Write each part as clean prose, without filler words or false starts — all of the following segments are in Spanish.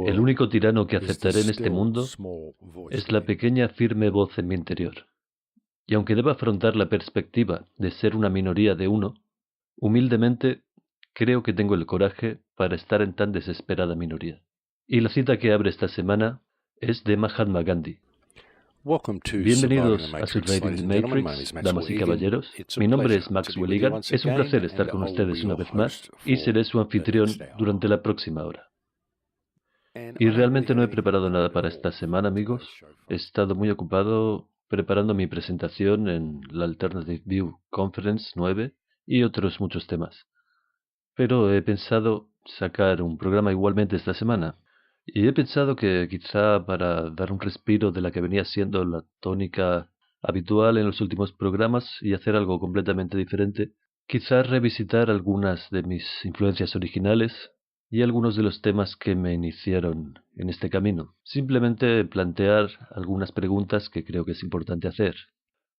El único tirano que aceptaré en este mundo es la pequeña firme voz en mi interior. Y aunque deba afrontar la perspectiva de ser una minoría de uno, humildemente creo que tengo el coraje para estar en tan desesperada minoría. Y la cita que abre esta semana es de Mahatma Gandhi. Bienvenidos a Surviving the Matrix, damas y caballeros. Mi nombre es Maxwell Egan. Es un placer estar con ustedes una vez más y seré su anfitrión durante la próxima hora. Y realmente no he preparado nada para esta semana, amigos. He estado muy ocupado preparando mi presentación en la Alternative View Conference 9 y otros muchos temas. Pero he pensado sacar un programa igualmente esta semana. Y he pensado que quizá para dar un respiro de la que venía siendo la tónica habitual en los últimos programas y hacer algo completamente diferente, quizá revisitar algunas de mis influencias originales y algunos de los temas que me iniciaron en este camino. Simplemente plantear algunas preguntas que creo que es importante hacer.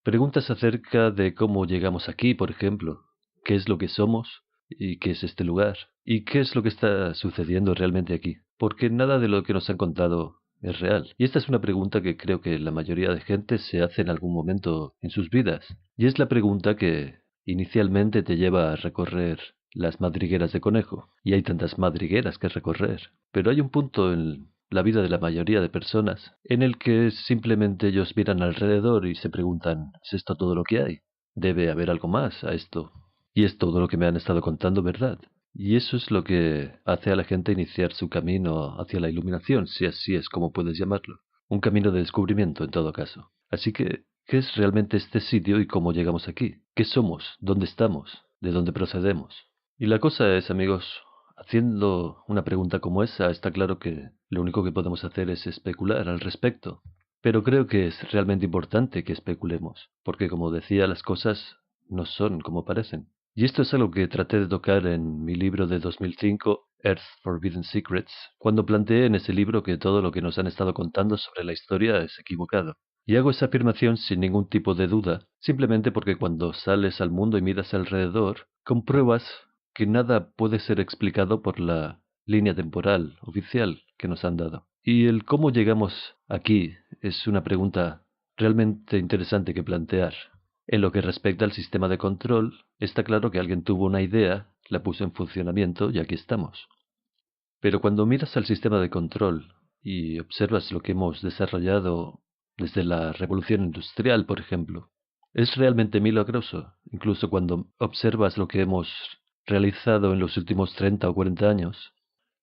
Preguntas acerca de cómo llegamos aquí, por ejemplo, qué es lo que somos y qué es este lugar, y qué es lo que está sucediendo realmente aquí, porque nada de lo que nos han contado es real. Y esta es una pregunta que creo que la mayoría de gente se hace en algún momento en sus vidas, y es la pregunta que inicialmente te lleva a recorrer las madrigueras de conejo, y hay tantas madrigueras que recorrer, pero hay un punto en la vida de la mayoría de personas en el que simplemente ellos miran alrededor y se preguntan, ¿es esto todo lo que hay? Debe haber algo más a esto. Y es todo lo que me han estado contando, ¿verdad? Y eso es lo que hace a la gente iniciar su camino hacia la iluminación, si así es como puedes llamarlo. Un camino de descubrimiento, en todo caso. Así que, ¿qué es realmente este sitio y cómo llegamos aquí? ¿Qué somos? ¿Dónde estamos? ¿De dónde procedemos? Y la cosa es, amigos, haciendo una pregunta como esa, está claro que lo único que podemos hacer es especular al respecto. Pero creo que es realmente importante que especulemos, porque como decía, las cosas no son como parecen. Y esto es algo que traté de tocar en mi libro de 2005, Earth's Forbidden Secrets, cuando planteé en ese libro que todo lo que nos han estado contando sobre la historia es equivocado. Y hago esa afirmación sin ningún tipo de duda, simplemente porque cuando sales al mundo y miras alrededor, compruebas que nada puede ser explicado por la línea temporal oficial que nos han dado. Y el cómo llegamos aquí es una pregunta realmente interesante que plantear. En lo que respecta al sistema de control, está claro que alguien tuvo una idea, la puso en funcionamiento y aquí estamos. Pero cuando miras al sistema de control y observas lo que hemos desarrollado desde la revolución industrial, por ejemplo, es realmente milagroso, incluso cuando observas lo que hemos realizado en los últimos 30 o 40 años.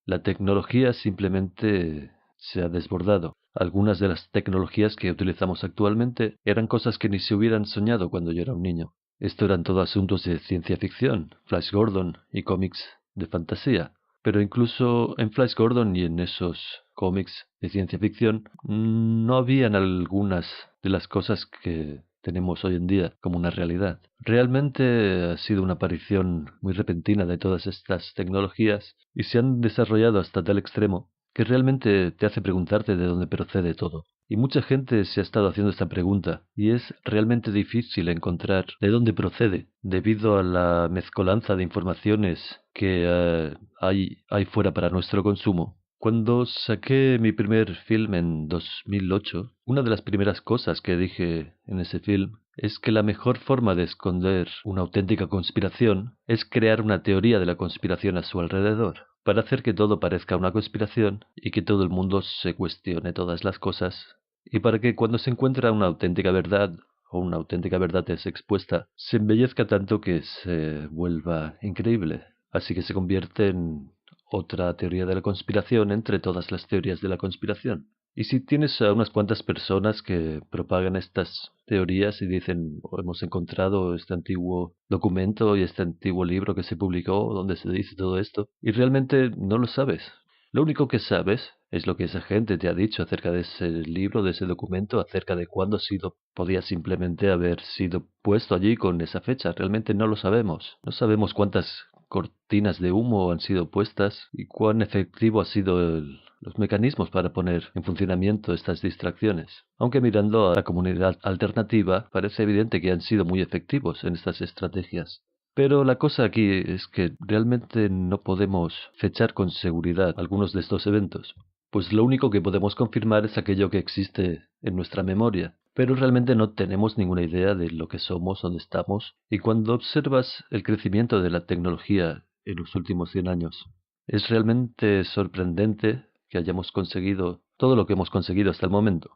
La tecnología simplemente se ha desbordado. Algunas de las tecnologías que utilizamos actualmente eran cosas que ni se hubieran soñado cuando yo era un niño. Esto eran todo asuntos de ciencia ficción, Flash Gordon y cómics de fantasía. Pero incluso en Flash Gordon y en esos cómics de ciencia ficción no habían algunas de las cosas que tenemos hoy en día como una realidad. Realmente ha sido una aparición muy repentina de todas estas tecnologías y se han desarrollado hasta tal extremo que realmente te hace preguntarte de dónde procede todo. Y mucha gente se ha estado haciendo esta pregunta, y es realmente difícil encontrar de dónde procede, debido a la mezcolanza de informaciones que hay fuera para nuestro consumo. Cuando saqué mi primer film en 2008, una de las primeras cosas que dije en ese film es que la mejor forma de esconder una auténtica conspiración es crear una teoría de la conspiración a su alrededor, para hacer que todo parezca una conspiración y que todo el mundo se cuestione todas las cosas, y para que cuando se encuentra una auténtica verdad o una auténtica verdad es expuesta, se embellezca tanto que se vuelva increíble. Así que se convierte en otra teoría de la conspiración entre todas las teorías de la conspiración. Y si tienes a unas cuantas personas que propagan estas teorías y dicen, "Oh, hemos encontrado este antiguo documento y este antiguo libro que se publicó donde se dice todo esto", y realmente no lo sabes. Lo único que sabes es lo que esa gente te ha dicho acerca de ese libro, de ese documento, acerca de cuándo ha sido, podía simplemente haber sido puesto allí con esa fecha. Realmente no lo sabemos. No sabemos cuántas cortinas de humo han sido puestas y cuán efectivo han sido los mecanismos para poner en funcionamiento estas distracciones. Aunque mirando a la comunidad alternativa, parece evidente que han sido muy efectivos en estas estrategias. Pero la cosa aquí es que realmente no podemos fechar con seguridad algunos de estos eventos, pues lo único que podemos confirmar es aquello que existe en nuestra memoria, pero realmente no tenemos ninguna idea de lo que somos, dónde estamos, y cuando observas el crecimiento de la tecnología en los últimos 100 años, es realmente sorprendente que hayamos conseguido todo lo que hemos conseguido hasta el momento,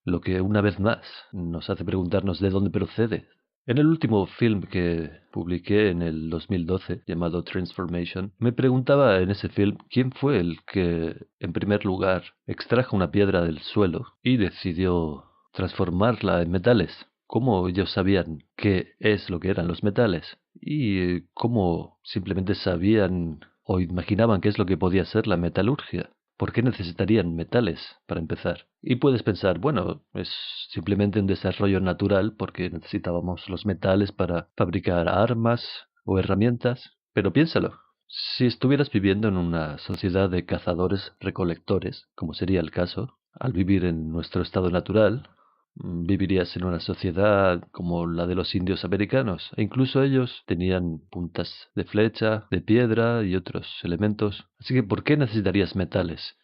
lo que una vez más nos hace preguntarnos de dónde procede. En el último film que publiqué en el 2012, llamado Transformation, me preguntaba en ese film quién fue el que, en primer lugar, extrajo una piedra del suelo y decidió transformarla en metales. ¿Cómo ellos sabían qué es lo que eran los metales? Y cómo simplemente sabían o imaginaban qué es lo que podía ser la metalurgia. ¿Por qué necesitarían metales para empezar? Y puedes pensar, bueno, es simplemente un desarrollo natural porque necesitábamos los metales para fabricar armas o herramientas, pero piénsalo. Si estuvieras viviendo en una sociedad de cazadores-recolectores, como sería el caso, al vivir en nuestro estado natural, vivirías en una sociedad como la de los indios americanos, e incluso ellos tenían puntas de flecha, de piedra y otros elementos. Así que, ¿por qué necesitarías metales?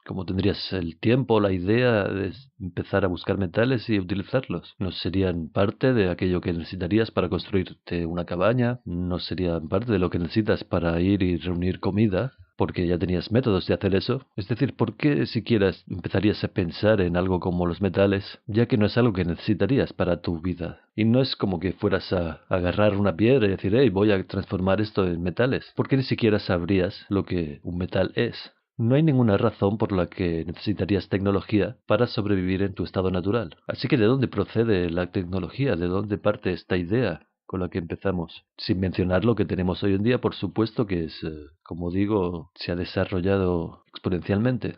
¿Cómo tendrías el tiempo, la idea de empezar a buscar metales y utilizarlos? ¿No serían parte de aquello que necesitarías para construirte una cabaña? ¿No serían parte de lo que necesitas para ir y reunir comida? Porque ya tenías métodos de hacer eso. Es decir, ¿por qué siquiera empezarías a pensar en algo como los metales, ya que no es algo que necesitarías para tu vida? Y no es como que fueras a agarrar una piedra y decir, hey, voy a transformar esto en metales. ¿Por qué ni siquiera sabrías lo que un metal es? No hay ninguna razón por la que necesitarías tecnología para sobrevivir en tu estado natural. Así que ¿de dónde procede la tecnología? ¿De dónde parte esta idea con la que empezamos? Sin mencionar lo que tenemos hoy en día, por supuesto que es, como digo, se ha desarrollado exponencialmente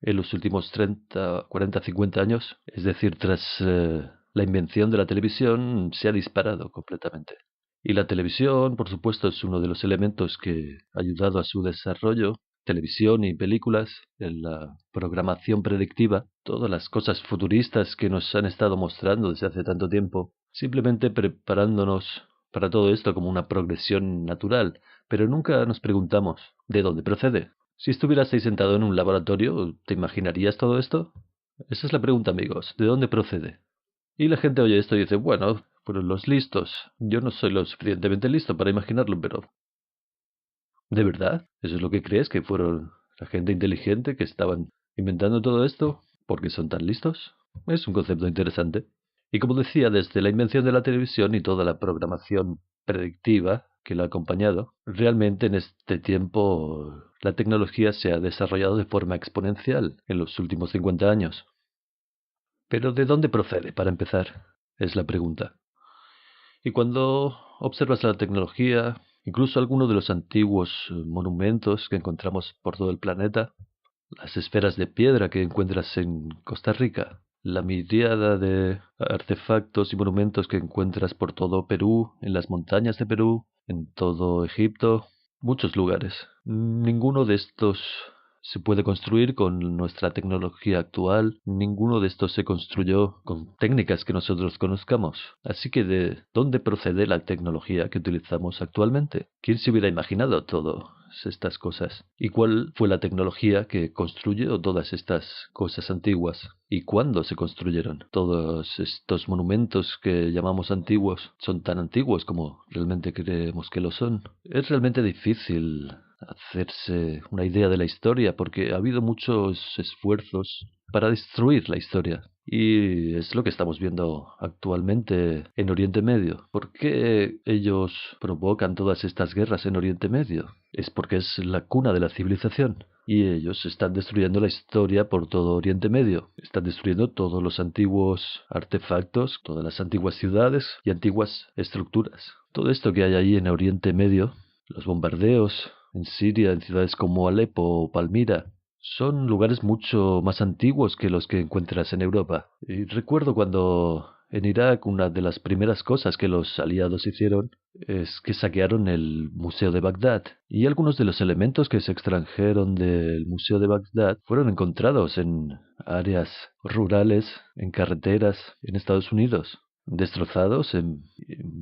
en los últimos 30, 40, 50 años. Es decir, tras la invención de la televisión se ha disparado completamente. Y la televisión, por supuesto, es uno de los elementos que ha ayudado a su desarrollo. Televisión y películas, en la programación predictiva, todas las cosas futuristas que nos han estado mostrando desde hace tanto tiempo, simplemente preparándonos para todo esto como una progresión natural, pero nunca nos preguntamos ¿de dónde procede? Si estuvieras ahí sentado en un laboratorio, ¿te imaginarías todo esto? Esa es la pregunta, amigos, ¿de dónde procede? Y la gente oye esto y dice, bueno, fueron los listos. Yo no soy lo suficientemente listo para imaginarlo, pero ¿de verdad? ¿Eso es lo que crees? ¿Que fueron la gente inteligente que estaban inventando todo esto? ¿Porque son tan listos? Es un concepto interesante. Y como decía, desde la invención de la televisión y toda la programación predictiva que la ha acompañado, realmente en este tiempo la tecnología se ha desarrollado de forma exponencial en los últimos 50 años. Pero ¿de dónde procede, para empezar? Es la pregunta. Y cuando observas la tecnología, incluso algunos de los antiguos monumentos que encontramos por todo el planeta, las esferas de piedra que encuentras en Costa Rica, la miríada de artefactos y monumentos que encuentras por todo Perú, en las montañas de Perú, en todo Egipto, muchos lugares. Ninguno de estos se puede construir con nuestra tecnología actual. Ninguno de estos se construyó con técnicas que nosotros conozcamos. Así que ¿de dónde procede la tecnología que utilizamos actualmente? ¿Quién se hubiera imaginado todas estas cosas? ¿Y cuál fue la tecnología que construyó todas estas cosas antiguas? ¿Y cuándo se construyeron? Todos estos monumentos que llamamos antiguos son tan antiguos como realmente creemos que lo son. Es realmente difícil hacerse una idea de la historia porque ha habido muchos esfuerzos para destruir la historia. Y es lo que estamos viendo actualmente en Oriente Medio. ¿Por qué ellos provocan todas estas guerras en Oriente Medio? Es porque es la cuna de la civilización. Y ellos están destruyendo la historia por todo Oriente Medio. Están destruyendo todos los antiguos artefactos, todas las antiguas ciudades y antiguas estructuras. Todo esto que hay ahí en Oriente Medio, los bombardeos en Siria, en ciudades como Alepo o Palmira, son lugares mucho más antiguos que los que encuentras en Europa. Y recuerdo cuando en Irak una de las primeras cosas que los aliados hicieron es que saquearon el Museo de Bagdad. Y algunos de los elementos que se extrajeron del Museo de Bagdad fueron encontrados en áreas rurales, en carreteras, en Estados Unidos. destrozados,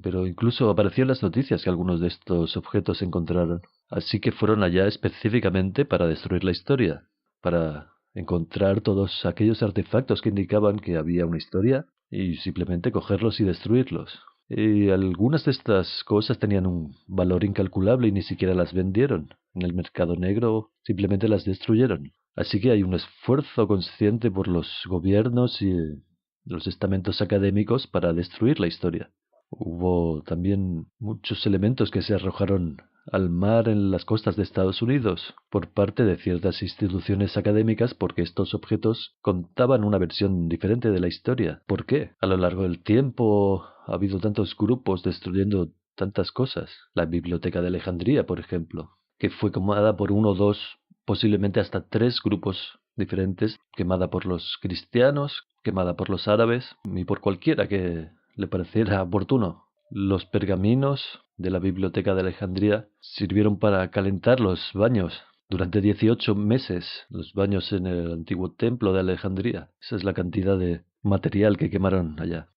pero incluso apareció en las noticias que algunos de estos objetos se encontraron. Así que fueron allá específicamente para destruir la historia, para encontrar todos aquellos artefactos que indicaban que había una historia y simplemente cogerlos y destruirlos. Y algunas de estas cosas tenían un valor incalculable y ni siquiera las vendieron. En el mercado negro simplemente las destruyeron. Así que hay un esfuerzo consciente por los gobiernos y los estamentos académicos para destruir la historia. Hubo también muchos elementos que se arrojaron al mar en las costas de Estados Unidos por parte de ciertas instituciones académicas porque estos objetos contaban una versión diferente de la historia. ¿Por qué? A lo largo del tiempo ha habido tantos grupos destruyendo tantas cosas. La Biblioteca de Alejandría, por ejemplo, que fue quemada por uno, dos, posiblemente hasta tres grupos diferentes, quemada por los cristianos, quemada por los árabes y por cualquiera que le pareciera oportuno. Los pergaminos de la Biblioteca de Alejandría sirvieron para calentar los baños durante 18 meses, los baños en el antiguo templo de Alejandría. Esa es la cantidad de material que quemaron allá.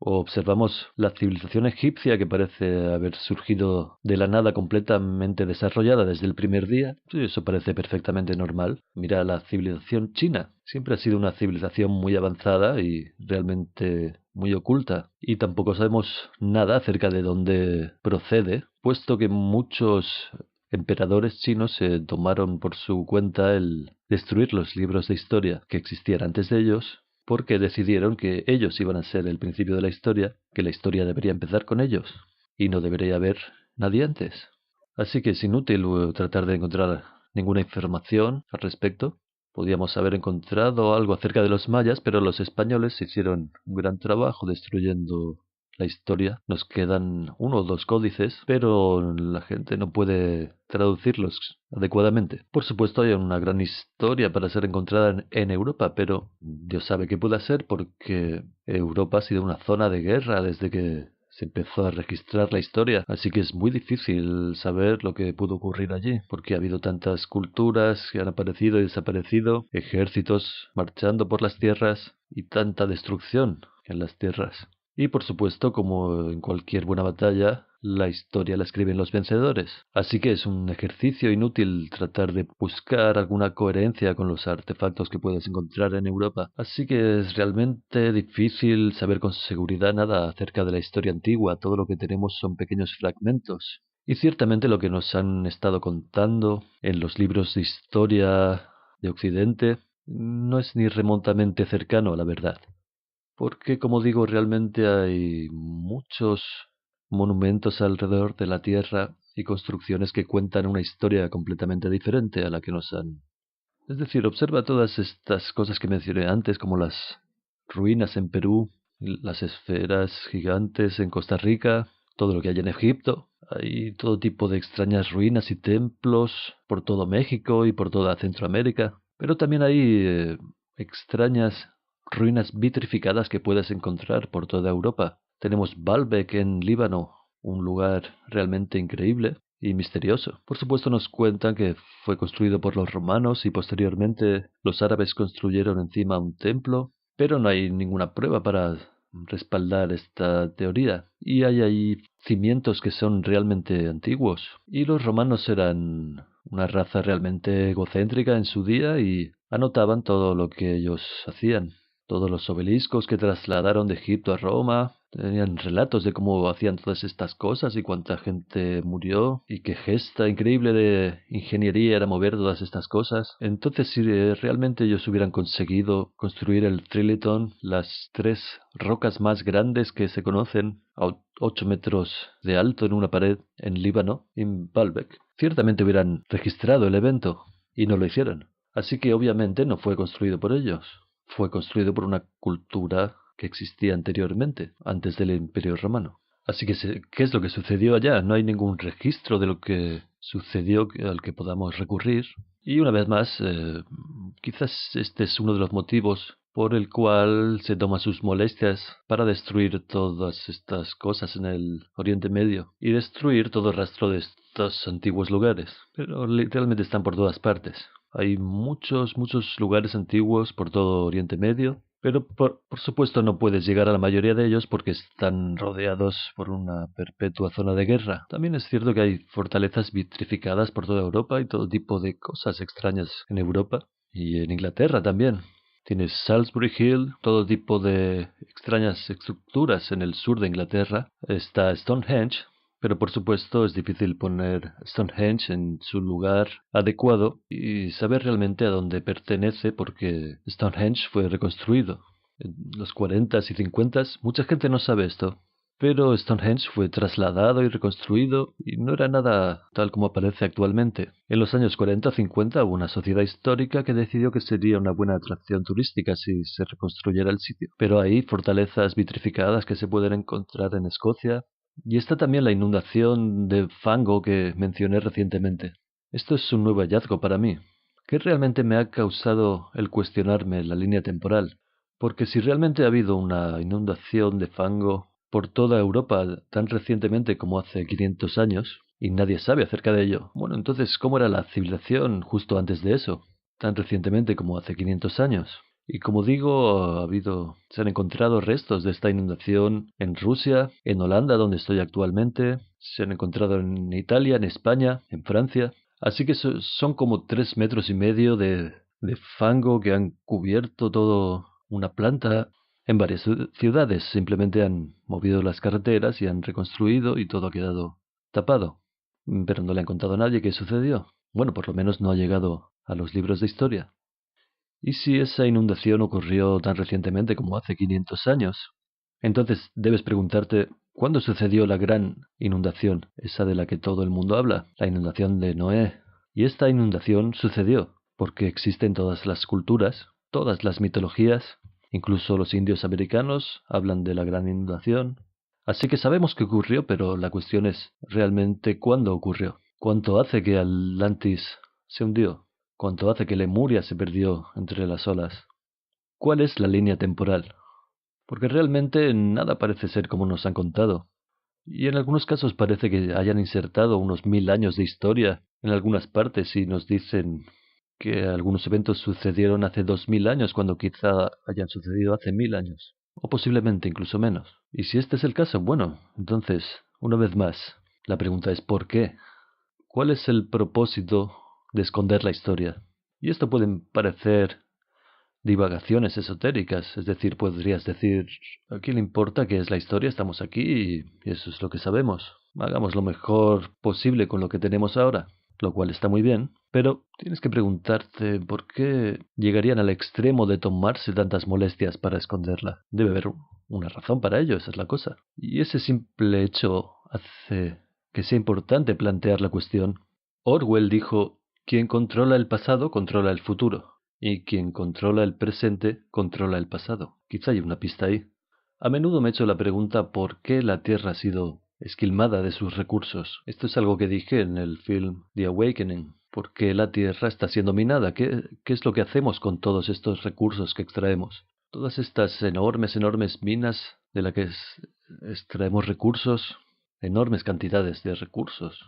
O observamos la civilización egipcia que parece haber surgido de la nada completamente desarrollada desde el primer día. Sí, eso parece perfectamente normal. Mira la civilización china. Siempre ha sido una civilización muy avanzada y realmente muy oculta. Y tampoco sabemos nada acerca de dónde procede, puesto que muchos emperadores chinos se tomaron por su cuenta el destruir los libros de historia que existían antes de ellos porque decidieron que ellos iban a ser el principio de la historia, que la historia debería empezar con ellos, y no debería haber nadie antes. Así que es inútil tratar de encontrar ninguna información al respecto. Podíamos haber encontrado algo acerca de los mayas, pero los españoles hicieron un gran trabajo destruyendo la historia. Nos quedan uno o dos códices, pero la gente no puede traducirlos adecuadamente. Por supuesto, hay una gran historia para ser encontrada en Europa, pero Dios sabe qué puede ser porque Europa ha sido una zona de guerra desde que se empezó a registrar la historia, así que es muy difícil saber lo que pudo ocurrir allí, porque ha habido tantas culturas que han aparecido y desaparecido, ejércitos marchando por las tierras y tanta destrucción en las tierras. Y por supuesto, como en cualquier buena batalla, la historia la escriben los vencedores. Así que es un ejercicio inútil tratar de buscar alguna coherencia con los artefactos que puedes encontrar en Europa. Así que es realmente difícil saber con seguridad nada acerca de la historia antigua. Todo lo que tenemos son pequeños fragmentos. Y ciertamente lo que nos han estado contando en los libros de historia de Occidente no es ni remotamente cercano a la verdad. Porque, como digo, realmente hay muchos monumentos alrededor de la Tierra y construcciones que cuentan una historia completamente diferente a la que nos han. Es decir, observa todas estas cosas que mencioné antes, como las ruinas en Perú, las esferas gigantes en Costa Rica, todo lo que hay en Egipto. Hay todo tipo de extrañas ruinas y templos por todo México y por toda Centroamérica. Pero también hay extrañas ruinas vitrificadas que puedes encontrar por toda Europa. Tenemos Baalbek en Líbano, un lugar realmente increíble y misterioso. Por supuesto nos cuentan que fue construido por los romanos y posteriormente los árabes construyeron encima un templo, pero no hay ninguna prueba para respaldar esta teoría. Y hay ahí cimientos que son realmente antiguos. Y los romanos eran una raza realmente egocéntrica en su día y anotaban todo lo que ellos hacían. Todos los obeliscos que trasladaron de Egipto a Roma tenían relatos de cómo hacían todas estas cosas y cuánta gente murió y qué gesta increíble de ingeniería era mover todas estas cosas. Entonces, si realmente ellos hubieran conseguido construir el Trilitón, las tres rocas más grandes que se conocen, a 8 metros de alto en una pared en Líbano, en Baalbek, ciertamente hubieran registrado el evento y no lo hicieron. Así que obviamente no fue construido por ellos. Fue construido por una cultura que existía anteriormente, antes del Imperio Romano. Así que, ¿qué es lo que sucedió allá? No hay ningún registro de lo que sucedió al que podamos recurrir. Y una vez más, quizás este es uno de los motivos por el cual se toma sus molestias para destruir todas estas cosas en el Oriente Medio y destruir todo rastro de estos antiguos lugares. Pero literalmente están por todas partes. Hay muchos lugares antiguos por todo Oriente Medio Pero por supuesto no puedes llegar a la mayoría de ellos porque están rodeados por una perpetua zona de guerra. También es cierto que hay fortalezas vitrificadas por toda Europa y todo tipo de cosas extrañas en Europa y en Inglaterra también. Tienes Salisbury Hill, todo tipo de extrañas estructuras en el sur de Inglaterra. Está Stonehenge, pero por supuesto es difícil poner Stonehenge en su lugar adecuado y saber realmente a dónde pertenece porque Stonehenge fue reconstruido. En los 40s y 50s mucha gente no sabe esto, pero Stonehenge fue trasladado y reconstruido y no era nada tal como aparece actualmente. En los años 40-50 hubo una sociedad histórica que decidió que sería una buena atracción turística si se reconstruyera el sitio. Pero hay fortalezas vitrificadas que se pueden encontrar en Escocia, y está también la inundación de fango que mencioné recientemente. Esto es un nuevo hallazgo para mí, que realmente me ha causado el cuestionarme la línea temporal, porque si realmente ha habido una inundación de fango por toda Europa tan recientemente como hace 500 años, y nadie sabe acerca de ello, bueno, entonces, ¿cómo era la civilización justo antes de eso, tan recientemente como hace 500 años? Y como digo, se han encontrado restos de esta inundación en Rusia, en Holanda, donde estoy actualmente, se han encontrado en Italia, en España, en Francia. Así que son como 3,5 metros de fango que han cubierto todo una planta en varias ciudades. Simplemente han movido las carreteras y han reconstruido y todo ha quedado tapado. Pero no le han contado a nadie qué sucedió. Bueno, por lo menos no ha llegado a los libros de historia. ¿Y si esa inundación ocurrió tan recientemente como hace 500 años? Entonces debes preguntarte, ¿cuándo sucedió la gran inundación, esa de la que todo el mundo habla, la inundación de Noé? Y esta inundación sucedió porque existen todas las culturas, todas las mitologías, incluso los indios americanos hablan de la gran inundación. Así que sabemos que ocurrió, pero la cuestión es realmente cuándo ocurrió. ¿Cuánto hace que Atlantis se hundió? ¿Cuánto hace que Lemuria se perdió entre las olas? ¿Cuál es la línea temporal? Porque realmente nada parece ser como nos han contado. Y en algunos casos parece que hayan insertado unos 1000 años de historia en algunas partes y nos dicen que algunos eventos sucedieron hace 2000 años cuando quizá hayan sucedido hace 1000 años. O posiblemente incluso menos. Y si este es el caso, bueno, entonces, una vez más, la pregunta es ¿por qué? ¿Cuál es el propósito de esconder la historia? Y esto pueden parecer divagaciones esotéricas, es decir, podrías decir, ¿a quién le importa qué es la historia? Estamos aquí y eso es lo que sabemos. Hagamos lo mejor posible con lo que tenemos ahora, lo cual está muy bien, pero tienes que preguntarte por qué llegarían al extremo de tomarse tantas molestias para esconderla. Debe haber una razón para ello, esa es la cosa. Y ese simple hecho hace que sea importante plantear la cuestión. Orwell dijo, quien controla el pasado controla el futuro. Y quien controla el presente controla el pasado. Quizá hay una pista ahí. A menudo me he hecho la pregunta por qué la Tierra ha sido esquilmada de sus recursos. Esto es algo que dije en el film The Awakening. ¿Por qué la Tierra está siendo minada? ¿Qué es lo que hacemos con todos estos recursos que extraemos? Todas estas enormes minas de las que extraemos recursos, enormes cantidades de recursos,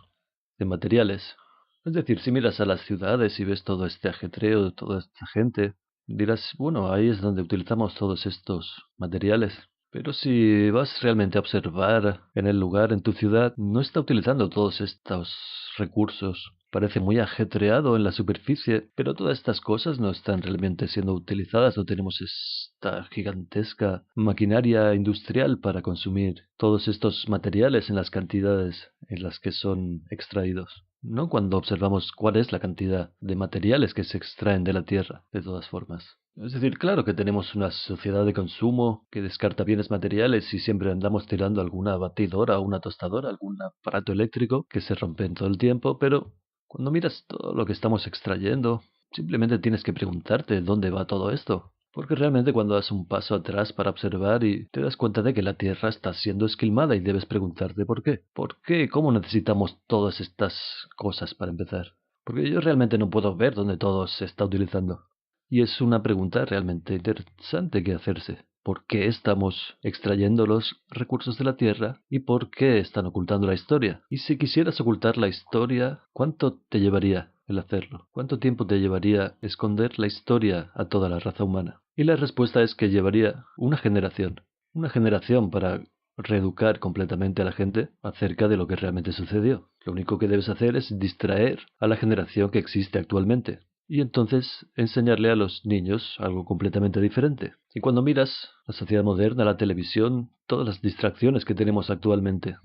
de materiales. Es decir, si miras a las ciudades y ves todo este ajetreo, toda esta gente, dirás, bueno, ahí es donde utilizamos todos estos materiales. Pero si vas realmente a observar en el lugar, en tu ciudad, no está utilizando todos estos recursos. Parece muy ajetreado en la superficie, pero todas estas cosas no están realmente siendo utilizadas. No tenemos esta gigantesca maquinaria industrial para consumir todos estos materiales en las cantidades en las que son extraídos. No cuando observamos cuál es la cantidad de materiales que se extraen de la Tierra, de todas formas. Es decir, claro que tenemos una sociedad de consumo que descarta bienes materiales y siempre andamos tirando alguna batidora o una tostadora, algún aparato eléctrico que se rompe en todo el tiempo, pero cuando miras todo lo que estamos extrayendo, simplemente tienes que preguntarte dónde va todo esto. Porque realmente cuando das un paso atrás para observar y te das cuenta de que la Tierra está siendo esquilmada y debes preguntarte por qué. ¿Por qué? ¿Cómo necesitamos todas estas cosas para empezar? Porque yo realmente no puedo ver dónde todo se está utilizando. Y es una pregunta realmente interesante que hacerse. ¿Por qué estamos extrayendo los recursos de la Tierra y por qué están ocultando la historia? Y si quisieras ocultar la historia, ¿cuánto te llevaría? el hacerlo? ¿Cuánto tiempo te llevaría esconder la historia a toda la raza humana? Y la respuesta es que llevaría una generación para reeducar completamente a la gente acerca de lo que realmente sucedió. Lo único que debes hacer es distraer a la generación que existe actualmente y entonces enseñarle a los niños algo completamente diferente. Y cuando miras la sociedad moderna, la televisión, todas las distracciones que tenemos actualmente,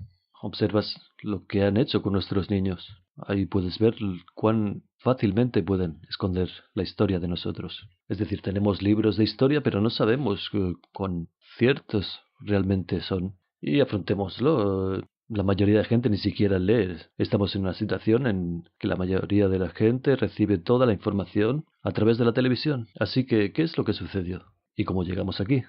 observas lo que han hecho con nuestros niños. Ahí puedes ver cuán fácilmente pueden esconder la historia de nosotros. Es decir, tenemos libros de historia, pero no sabemos cuán ciertos realmente son. Y afrontémoslo. La mayoría de gente ni siquiera lee. Estamos en una situación en que la mayoría de la gente recibe toda la información a través de la televisión. Así que, ¿qué es lo que sucedió? ¿Y cómo llegamos aquí?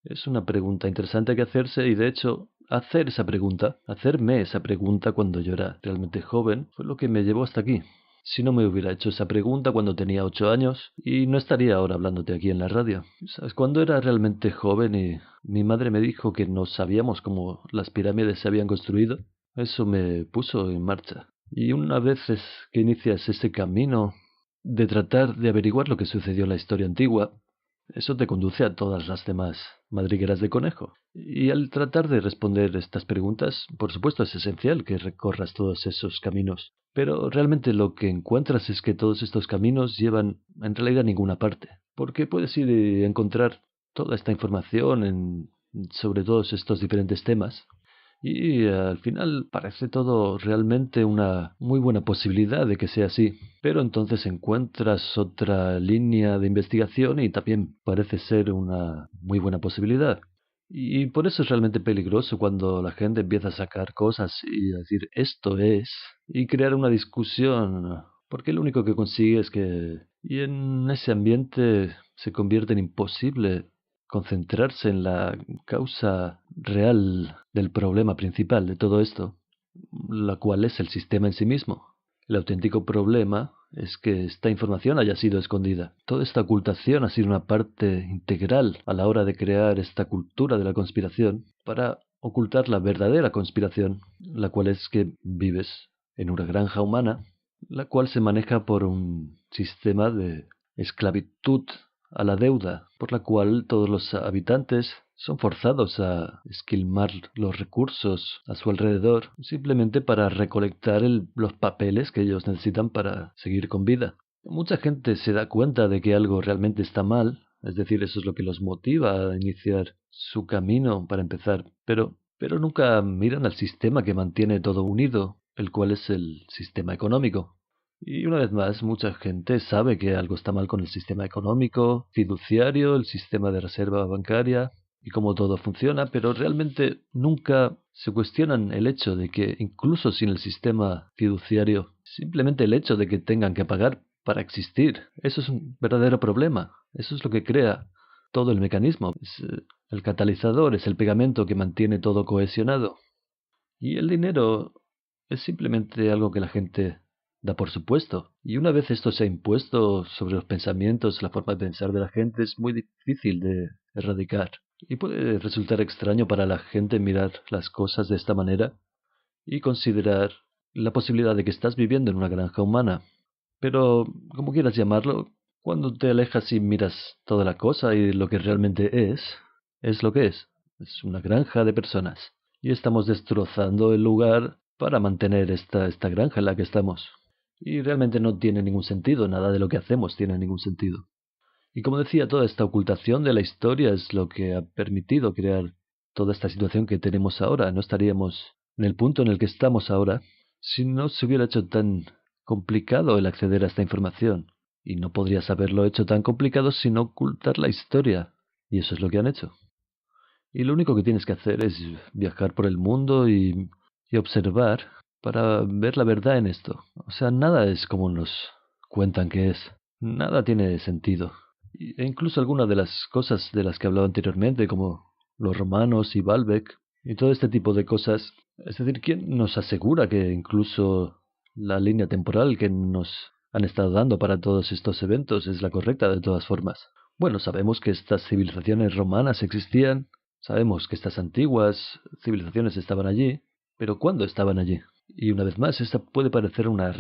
Es una pregunta interesante que hacerse y de hecho, hacerme esa pregunta cuando yo era realmente joven, fue lo que me llevó hasta aquí. Si no me hubiera hecho esa pregunta cuando tenía 8 años, y no estaría ahora hablándote aquí en la radio. ¿Sabes? Cuando era realmente joven y mi madre me dijo que no sabíamos cómo las pirámides se habían construido, eso me puso en marcha. Y una vez que inicias ese camino de tratar de averiguar lo que sucedió en la historia antigua, eso te conduce a todas las demás madrigueras de conejo. Y al tratar de responder estas preguntas, por supuesto es esencial que recorras todos esos caminos. Pero realmente lo que encuentras es que todos estos caminos llevan en realidad a ninguna parte. Porque puedes ir y encontrar toda esta información sobre todos estos diferentes temas. Y al final parece todo realmente una muy buena posibilidad de que sea así. Pero entonces encuentras otra línea de investigación y también parece ser una muy buena posibilidad. Y por eso es realmente peligroso cuando la gente empieza a sacar cosas y a decir esto es, y crear una discusión, porque lo único que consigue es que, y en ese ambiente se convierte en imposible concentrarse en la causa real del problema principal de todo esto, la cual es el sistema en sí mismo. El auténtico problema es que esta información haya sido escondida. Toda esta ocultación ha sido una parte integral a la hora de crear esta cultura de la conspiración para ocultar la verdadera conspiración, la cual es que vives en una granja humana, la cual se maneja por un sistema de esclavitud a la deuda, por la cual todos los habitantes son forzados a esquilmar los recursos a su alrededor simplemente para recolectar los papeles que ellos necesitan para seguir con vida. Mucha gente se da cuenta de que algo realmente está mal, es decir, eso es lo que los motiva a iniciar su camino para empezar, pero nunca miran al sistema que mantiene todo unido, el cual es el sistema económico. Y una vez más, mucha gente sabe que algo está mal con el sistema económico, fiduciario, el sistema de reserva bancaria y cómo todo funciona, pero realmente nunca se cuestionan el hecho de que incluso sin el sistema fiduciario, simplemente el hecho de que tengan que pagar para existir, eso es un verdadero problema. Eso es lo que crea todo el mecanismo. El catalizador, es el pegamento que mantiene todo cohesionado. Y el dinero es simplemente algo que la gente da por supuesto. Y una vez esto se ha impuesto sobre los pensamientos, la forma de pensar de la gente, es muy difícil de erradicar. Y puede resultar extraño para la gente mirar las cosas de esta manera y considerar la posibilidad de que estás viviendo en una granja humana. Pero, como quieras llamarlo, cuando te alejas y miras toda la cosa y lo que realmente es lo que es. Es una granja de personas. Y estamos destrozando el lugar para mantener esta granja en la que estamos. Y realmente no tiene ningún sentido, nada de lo que hacemos tiene ningún sentido. Y como decía, toda esta ocultación de la historia es lo que ha permitido crear toda esta situación que tenemos ahora. No estaríamos en el punto en el que estamos ahora si no se hubiera hecho tan complicado el acceder a esta información. Y no podrías haberlo hecho tan complicado sin ocultar la historia. Y eso es lo que han hecho. Y lo único que tienes que hacer es viajar por el mundo y observar para ver la verdad en esto. O sea, nada es como nos cuentan que es. Nada tiene sentido. E incluso algunas de las cosas de las que he hablado anteriormente, como los romanos y Baalbek, y todo este tipo de cosas. Es decir, ¿quién nos asegura que incluso la línea temporal que nos han estado dando para todos estos eventos es la correcta de todas formas? Bueno, sabemos que estas civilizaciones romanas existían, sabemos que estas antiguas civilizaciones estaban allí, pero ¿cuándo estaban allí? Y una vez más, esta puede parecer una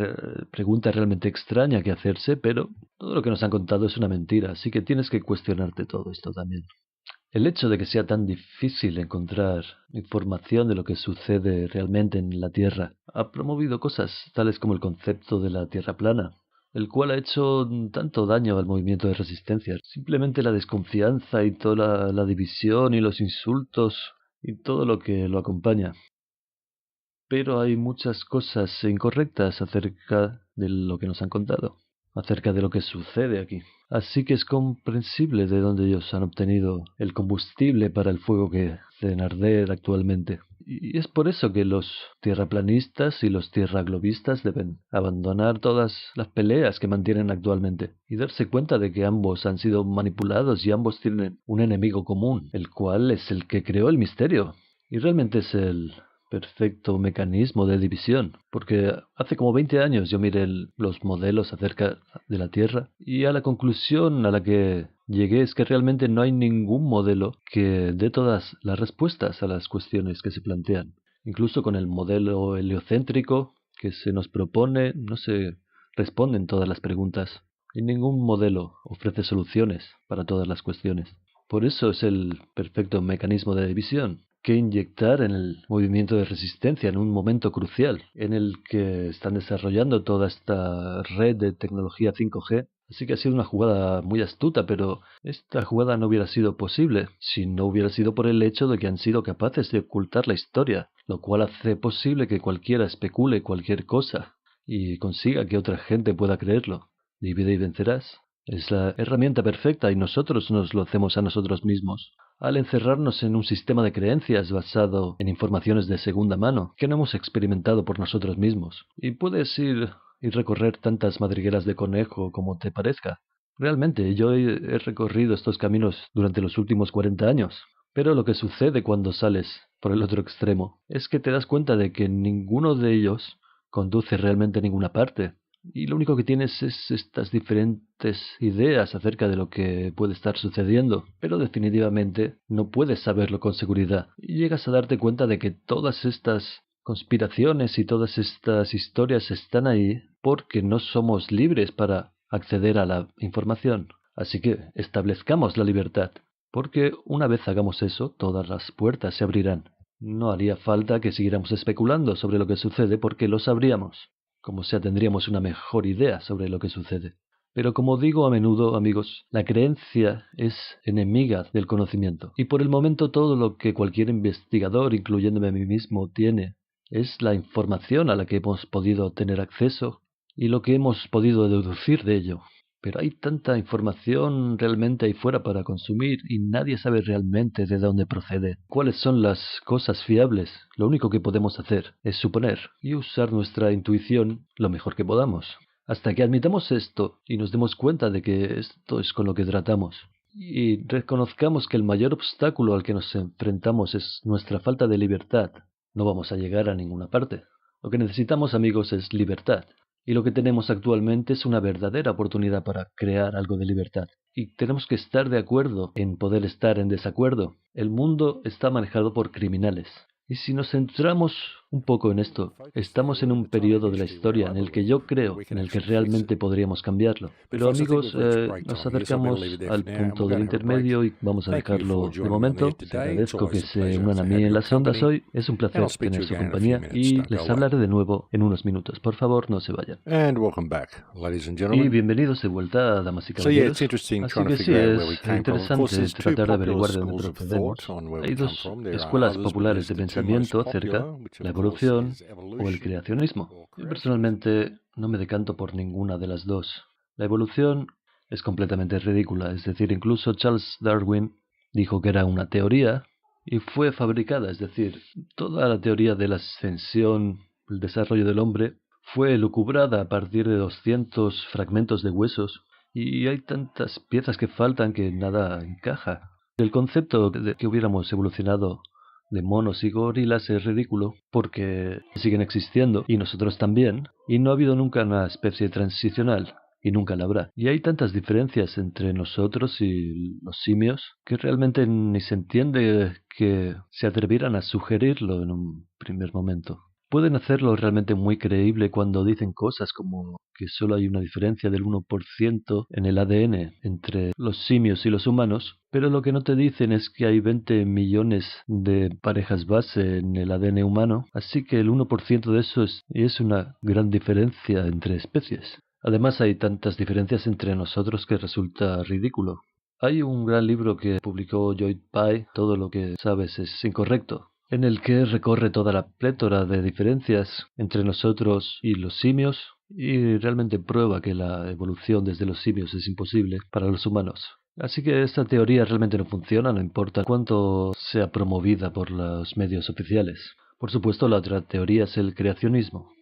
pregunta realmente extraña que hacerse, pero todo lo que nos han contado es una mentira, así que tienes que cuestionarte todo esto también. El hecho de que sea tan difícil encontrar información de lo que sucede realmente en la Tierra ha promovido cosas tales como el concepto de la Tierra plana, el cual ha hecho tanto daño al movimiento de resistencia. Simplemente la desconfianza y toda la división y los insultos y todo lo que lo acompaña. Pero hay muchas cosas incorrectas acerca de lo que nos han contado, acerca de lo que sucede aquí. Así que es comprensible de dónde ellos han obtenido el combustible para el fuego que hacen arder actualmente. Y es por eso que los tierraplanistas y los tierraglobistas deben abandonar todas las peleas que mantienen actualmente y darse cuenta de que ambos han sido manipulados y ambos tienen un enemigo común, el cual es el que creó el misterio. Y realmente es el perfecto mecanismo de división, porque hace como 20 años yo miré los modelos acerca de la Tierra y a la conclusión a la que llegué es que realmente no hay ningún modelo que dé todas las respuestas a las cuestiones que se plantean. Incluso con el modelo heliocéntrico que se nos propone, no se responden todas las preguntas y ningún modelo ofrece soluciones para todas las cuestiones. Por eso es el perfecto mecanismo de división que inyectar en el movimiento de resistencia en un momento crucial en el que están desarrollando toda esta red de tecnología 5G. Así que ha sido una jugada muy astuta, pero esta jugada no hubiera sido posible si no hubiera sido por el hecho de que han sido capaces de ocultar la historia, lo cual hace posible que cualquiera especule cualquier cosa y consiga que otra gente pueda creerlo. Divide y vencerás. Es la herramienta perfecta y nosotros nos lo hacemos a nosotros mismos al encerrarnos en un sistema de creencias basado en informaciones de segunda mano que no hemos experimentado por nosotros mismos. Y puedes ir y recorrer tantas madrigueras de conejo como te parezca. Realmente, yo he recorrido estos caminos durante los últimos 40 años. Pero lo que sucede cuando sales por el otro extremo es que te das cuenta de que ninguno de ellos conduce realmente a ninguna parte. Y lo único que tienes es estas diferentes ideas acerca de lo que puede estar sucediendo, pero definitivamente no puedes saberlo con seguridad. Y llegas a darte cuenta de que todas estas conspiraciones y todas estas historias están ahí porque no somos libres para acceder a la información. Así que establezcamos la libertad, porque una vez hagamos eso, todas las puertas se abrirán. No haría falta que siguiéramos especulando sobre lo que sucede porque lo sabríamos. Como sea, tendríamos una mejor idea sobre lo que sucede. Pero como digo a menudo, amigos, la creencia es enemiga del conocimiento. Y por el momento todo lo que cualquier investigador, incluyéndome a mí mismo, tiene es la información a la que hemos podido tener acceso y lo que hemos podido deducir de ello. Pero hay tanta información realmente ahí fuera para consumir y nadie sabe realmente de dónde procede. ¿Cuáles son las cosas fiables? Lo único que podemos hacer es suponer y usar nuestra intuición lo mejor que podamos. Hasta que admitamos esto y nos demos cuenta de que esto es con lo que tratamos. Y reconozcamos que el mayor obstáculo al que nos enfrentamos es nuestra falta de libertad. No vamos a llegar a ninguna parte. Lo que necesitamos, amigos, es libertad. Y lo que tenemos actualmente es una verdadera oportunidad para crear algo de libertad. Y tenemos que estar de acuerdo en poder estar en desacuerdo. El mundo está manejado por criminales. Y si nos centramos un poco en esto, estamos en un periodo de la historia en el que yo creo en el que realmente podríamos cambiarlo. Pero amigos, nos acercamos al punto del intermedio y vamos a dejarlo de momento. Les agradezco que se unan a mí en las ondas hoy. Es un placer tener su compañía y les hablaré de nuevo en unos minutos. Por favor, no se vayan. Y bienvenidos de vuelta, damas y caballeros. Así que sí, es interesante tratar de averiguar de dónde procedemos. Hay dos escuelas populares de pensamiento acerca de la evolución o el creacionismo. Yo personalmente no me decanto por ninguna de las dos. La evolución es completamente ridícula, es decir, incluso Charles Darwin dijo que era una teoría y fue fabricada, es decir, toda la teoría de la ascensión, el desarrollo del hombre, fue elucubrada a partir de 200 fragmentos de huesos y hay tantas piezas que faltan que nada encaja. El concepto de que hubiéramos evolucionado de monos y gorilas es ridículo porque siguen existiendo y nosotros también, y no ha habido nunca una especie transicional y nunca la habrá. Y hay tantas diferencias entre nosotros y los simios que realmente ni se entiende que se atrevieran a sugerirlo en un primer momento. pueden hacerlo realmente muy creíble cuando dicen cosas como que solo hay una diferencia del 1% en el ADN entre los simios y los humanos, pero lo que no te dicen es que hay 20 millones de parejas base en el ADN humano, así que el 1% de eso es una gran diferencia entre especies. Además, hay tantas diferencias entre nosotros que resulta ridículo. Hay un gran libro que publicó Joy Pye, Todo lo que sabes es incorrecto, en el que recorre toda la plétora de diferencias entre nosotros y los simios y realmente prueba que la evolución desde los simios es imposible para los humanos. Así que esta teoría realmente no funciona, no importa cuánto sea promovida por los medios oficiales. Por supuesto, la otra teoría es el creacionismo.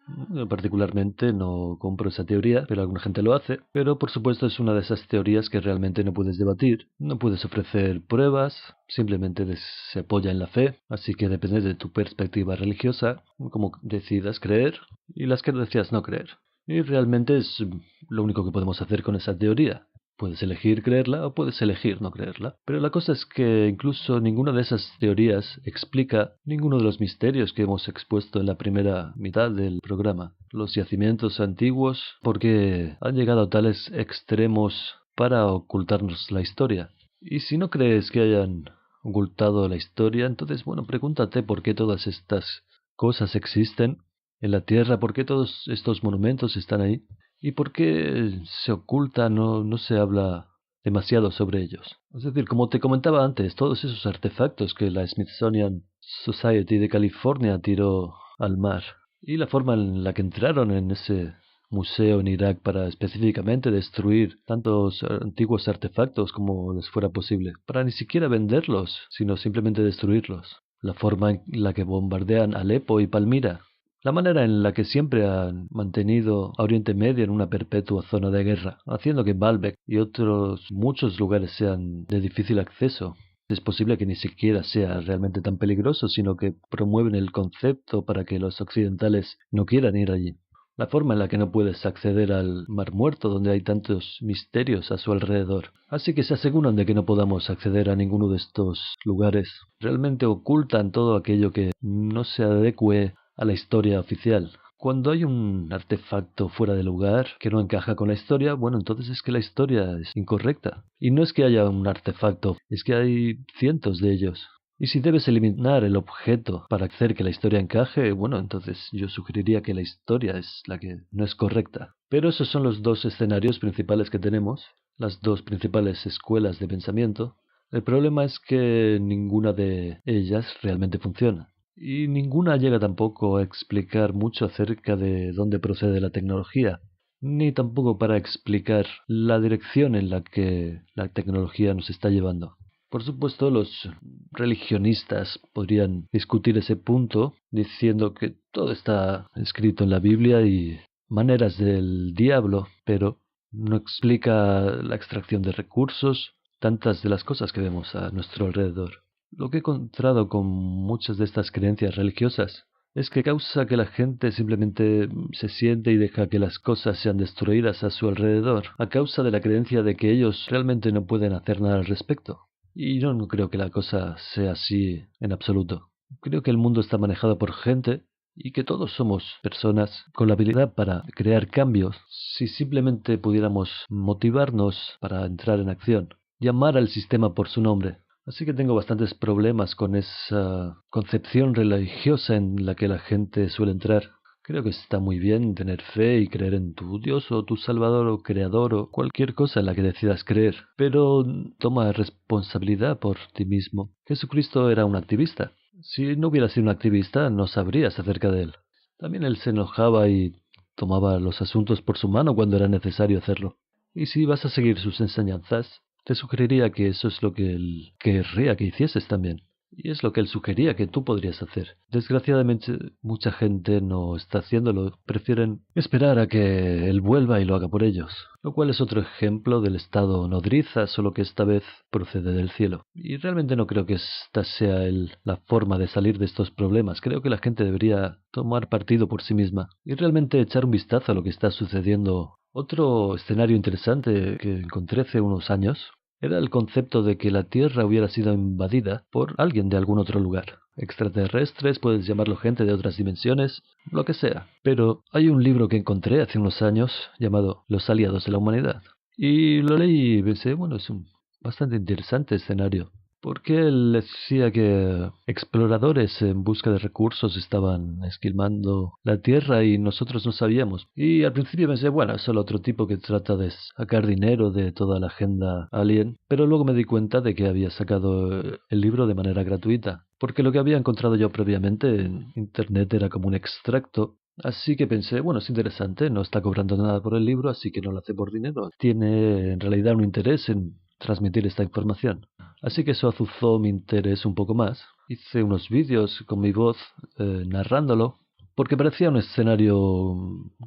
Particularmente no compro esa teoría, pero alguna gente lo hace. Pero por supuesto es una de esas teorías que realmente no puedes debatir, no puedes ofrecer pruebas, simplemente se apoya en la fe, así que depende de tu perspectiva religiosa, cómo decidas creer y las que decidas no creer. Y realmente es lo único que podemos hacer con esa teoría. Puedes elegir creerla o puedes elegir no creerla. Pero la cosa es que incluso ninguna de esas teorías explica ninguno de los misterios que hemos expuesto en la primera mitad del programa. Los yacimientos antiguos, porque han llegado a tales extremos para ocultarnos la historia. Y si no crees que hayan ocultado la historia, entonces, bueno, pregúntate por qué todas estas cosas existen en la Tierra, por qué todos estos monumentos están ahí. ¿Y por qué se oculta, no se habla demasiado sobre ellos? Es decir, como te comentaba antes, todos esos artefactos que la Smithsonian Society de California tiró al mar y la forma en la que entraron en ese museo en Irak para específicamente destruir tantos antiguos artefactos como les fuera posible, para ni siquiera venderlos, sino simplemente destruirlos. La forma en la que bombardean Alepo y Palmira, la manera en la que siempre han mantenido a Oriente Medio en una perpetua zona de guerra, haciendo que Baalbek y otros muchos lugares sean de difícil acceso. Es posible que ni siquiera sea realmente tan peligroso, sino que promueven el concepto para que los occidentales no quieran ir allí. La forma en la que no puedes acceder al Mar Muerto, donde hay tantos misterios a su alrededor. Así que se aseguran de que no podamos acceder a ninguno de estos lugares. Realmente ocultan todo aquello que no se adecue a la historia oficial. Cuando hay un artefacto fuera de lugar que no encaja con la historia, bueno, entonces es que la historia es incorrecta. Y no es que haya un artefacto, es que hay cientos de ellos. Y si debes eliminar el objeto para hacer que la historia encaje, bueno, entonces yo sugeriría que la historia es la que no es correcta. Pero esos son los dos escenarios principales que tenemos, las dos principales escuelas de pensamiento. El problema es que ninguna de ellas realmente funciona. Y ninguna llega tampoco a explicar mucho acerca de dónde procede la tecnología, ni tampoco para explicar la dirección en la que la tecnología nos está llevando. Por supuesto, los religionistas podrían discutir ese punto diciendo que todo está escrito en la Biblia y maneras del diablo, pero no explica la extracción de recursos, tantas de las cosas que vemos a nuestro alrededor. Lo que he encontrado con muchas de estas creencias religiosas es que causa que la gente simplemente se siente y deja que las cosas sean destruidas a su alrededor, a causa de la creencia de que ellos realmente no pueden hacer nada al respecto. Y yo no creo que la cosa sea así en absoluto. Creo que el mundo está manejado por gente y que todos somos personas con la habilidad para crear cambios si simplemente pudiéramos motivarnos para entrar en acción, llamar al sistema por su nombre. Así que tengo bastantes problemas con esa concepción religiosa en la que la gente suele entrar. Creo que está muy bien tener fe y creer en tu Dios o tu Salvador o Creador o cualquier cosa en la que decidas creer, pero toma responsabilidad por ti mismo. Jesucristo era un activista. Si no hubiera sido un activista, no sabrías acerca de él. También él se enojaba y tomaba los asuntos por su mano cuando era necesario hacerlo. Y si vas a seguir sus enseñanzas, te sugeriría que eso es lo que él querría que hicieses también. Y es lo que él sugería que tú podrías hacer. Desgraciadamente, mucha gente no está haciéndolo. Prefieren esperar a que él vuelva y lo haga por ellos. Lo cual es otro ejemplo del estado nodriza, solo que esta vez procede del cielo. Y realmente no creo que esta sea la forma de salir de estos problemas. Creo que la gente debería tomar partido por sí misma y realmente echar un vistazo a lo que está sucediendo. Otro escenario interesante que encontré hace unos años Era el concepto de que la Tierra hubiera sido invadida por alguien de algún otro lugar. Extraterrestres, puedes llamarlo gente de otras dimensiones, lo que sea. Pero hay un libro que encontré hace unos años llamado Los aliados de la humanidad. Y lo leí y pensé, bueno, es un bastante interesante escenario. Porque él decía que exploradores en busca de recursos estaban esquilmando la Tierra y nosotros no sabíamos. Y al principio pensé, bueno, es solo otro tipo que trata de sacar dinero de toda la agenda alien. Pero luego me di cuenta de que había sacado el libro de manera gratuita. Porque lo que había encontrado yo previamente en internet era como un extracto. Así que pensé, bueno, es interesante, no está cobrando nada por el libro, así que no lo hace por dinero. Tiene en realidad un interés en transmitir esta información. Así que eso azuzó mi interés un poco más. Hice unos vídeos con mi voz narrándolo, porque parecía un escenario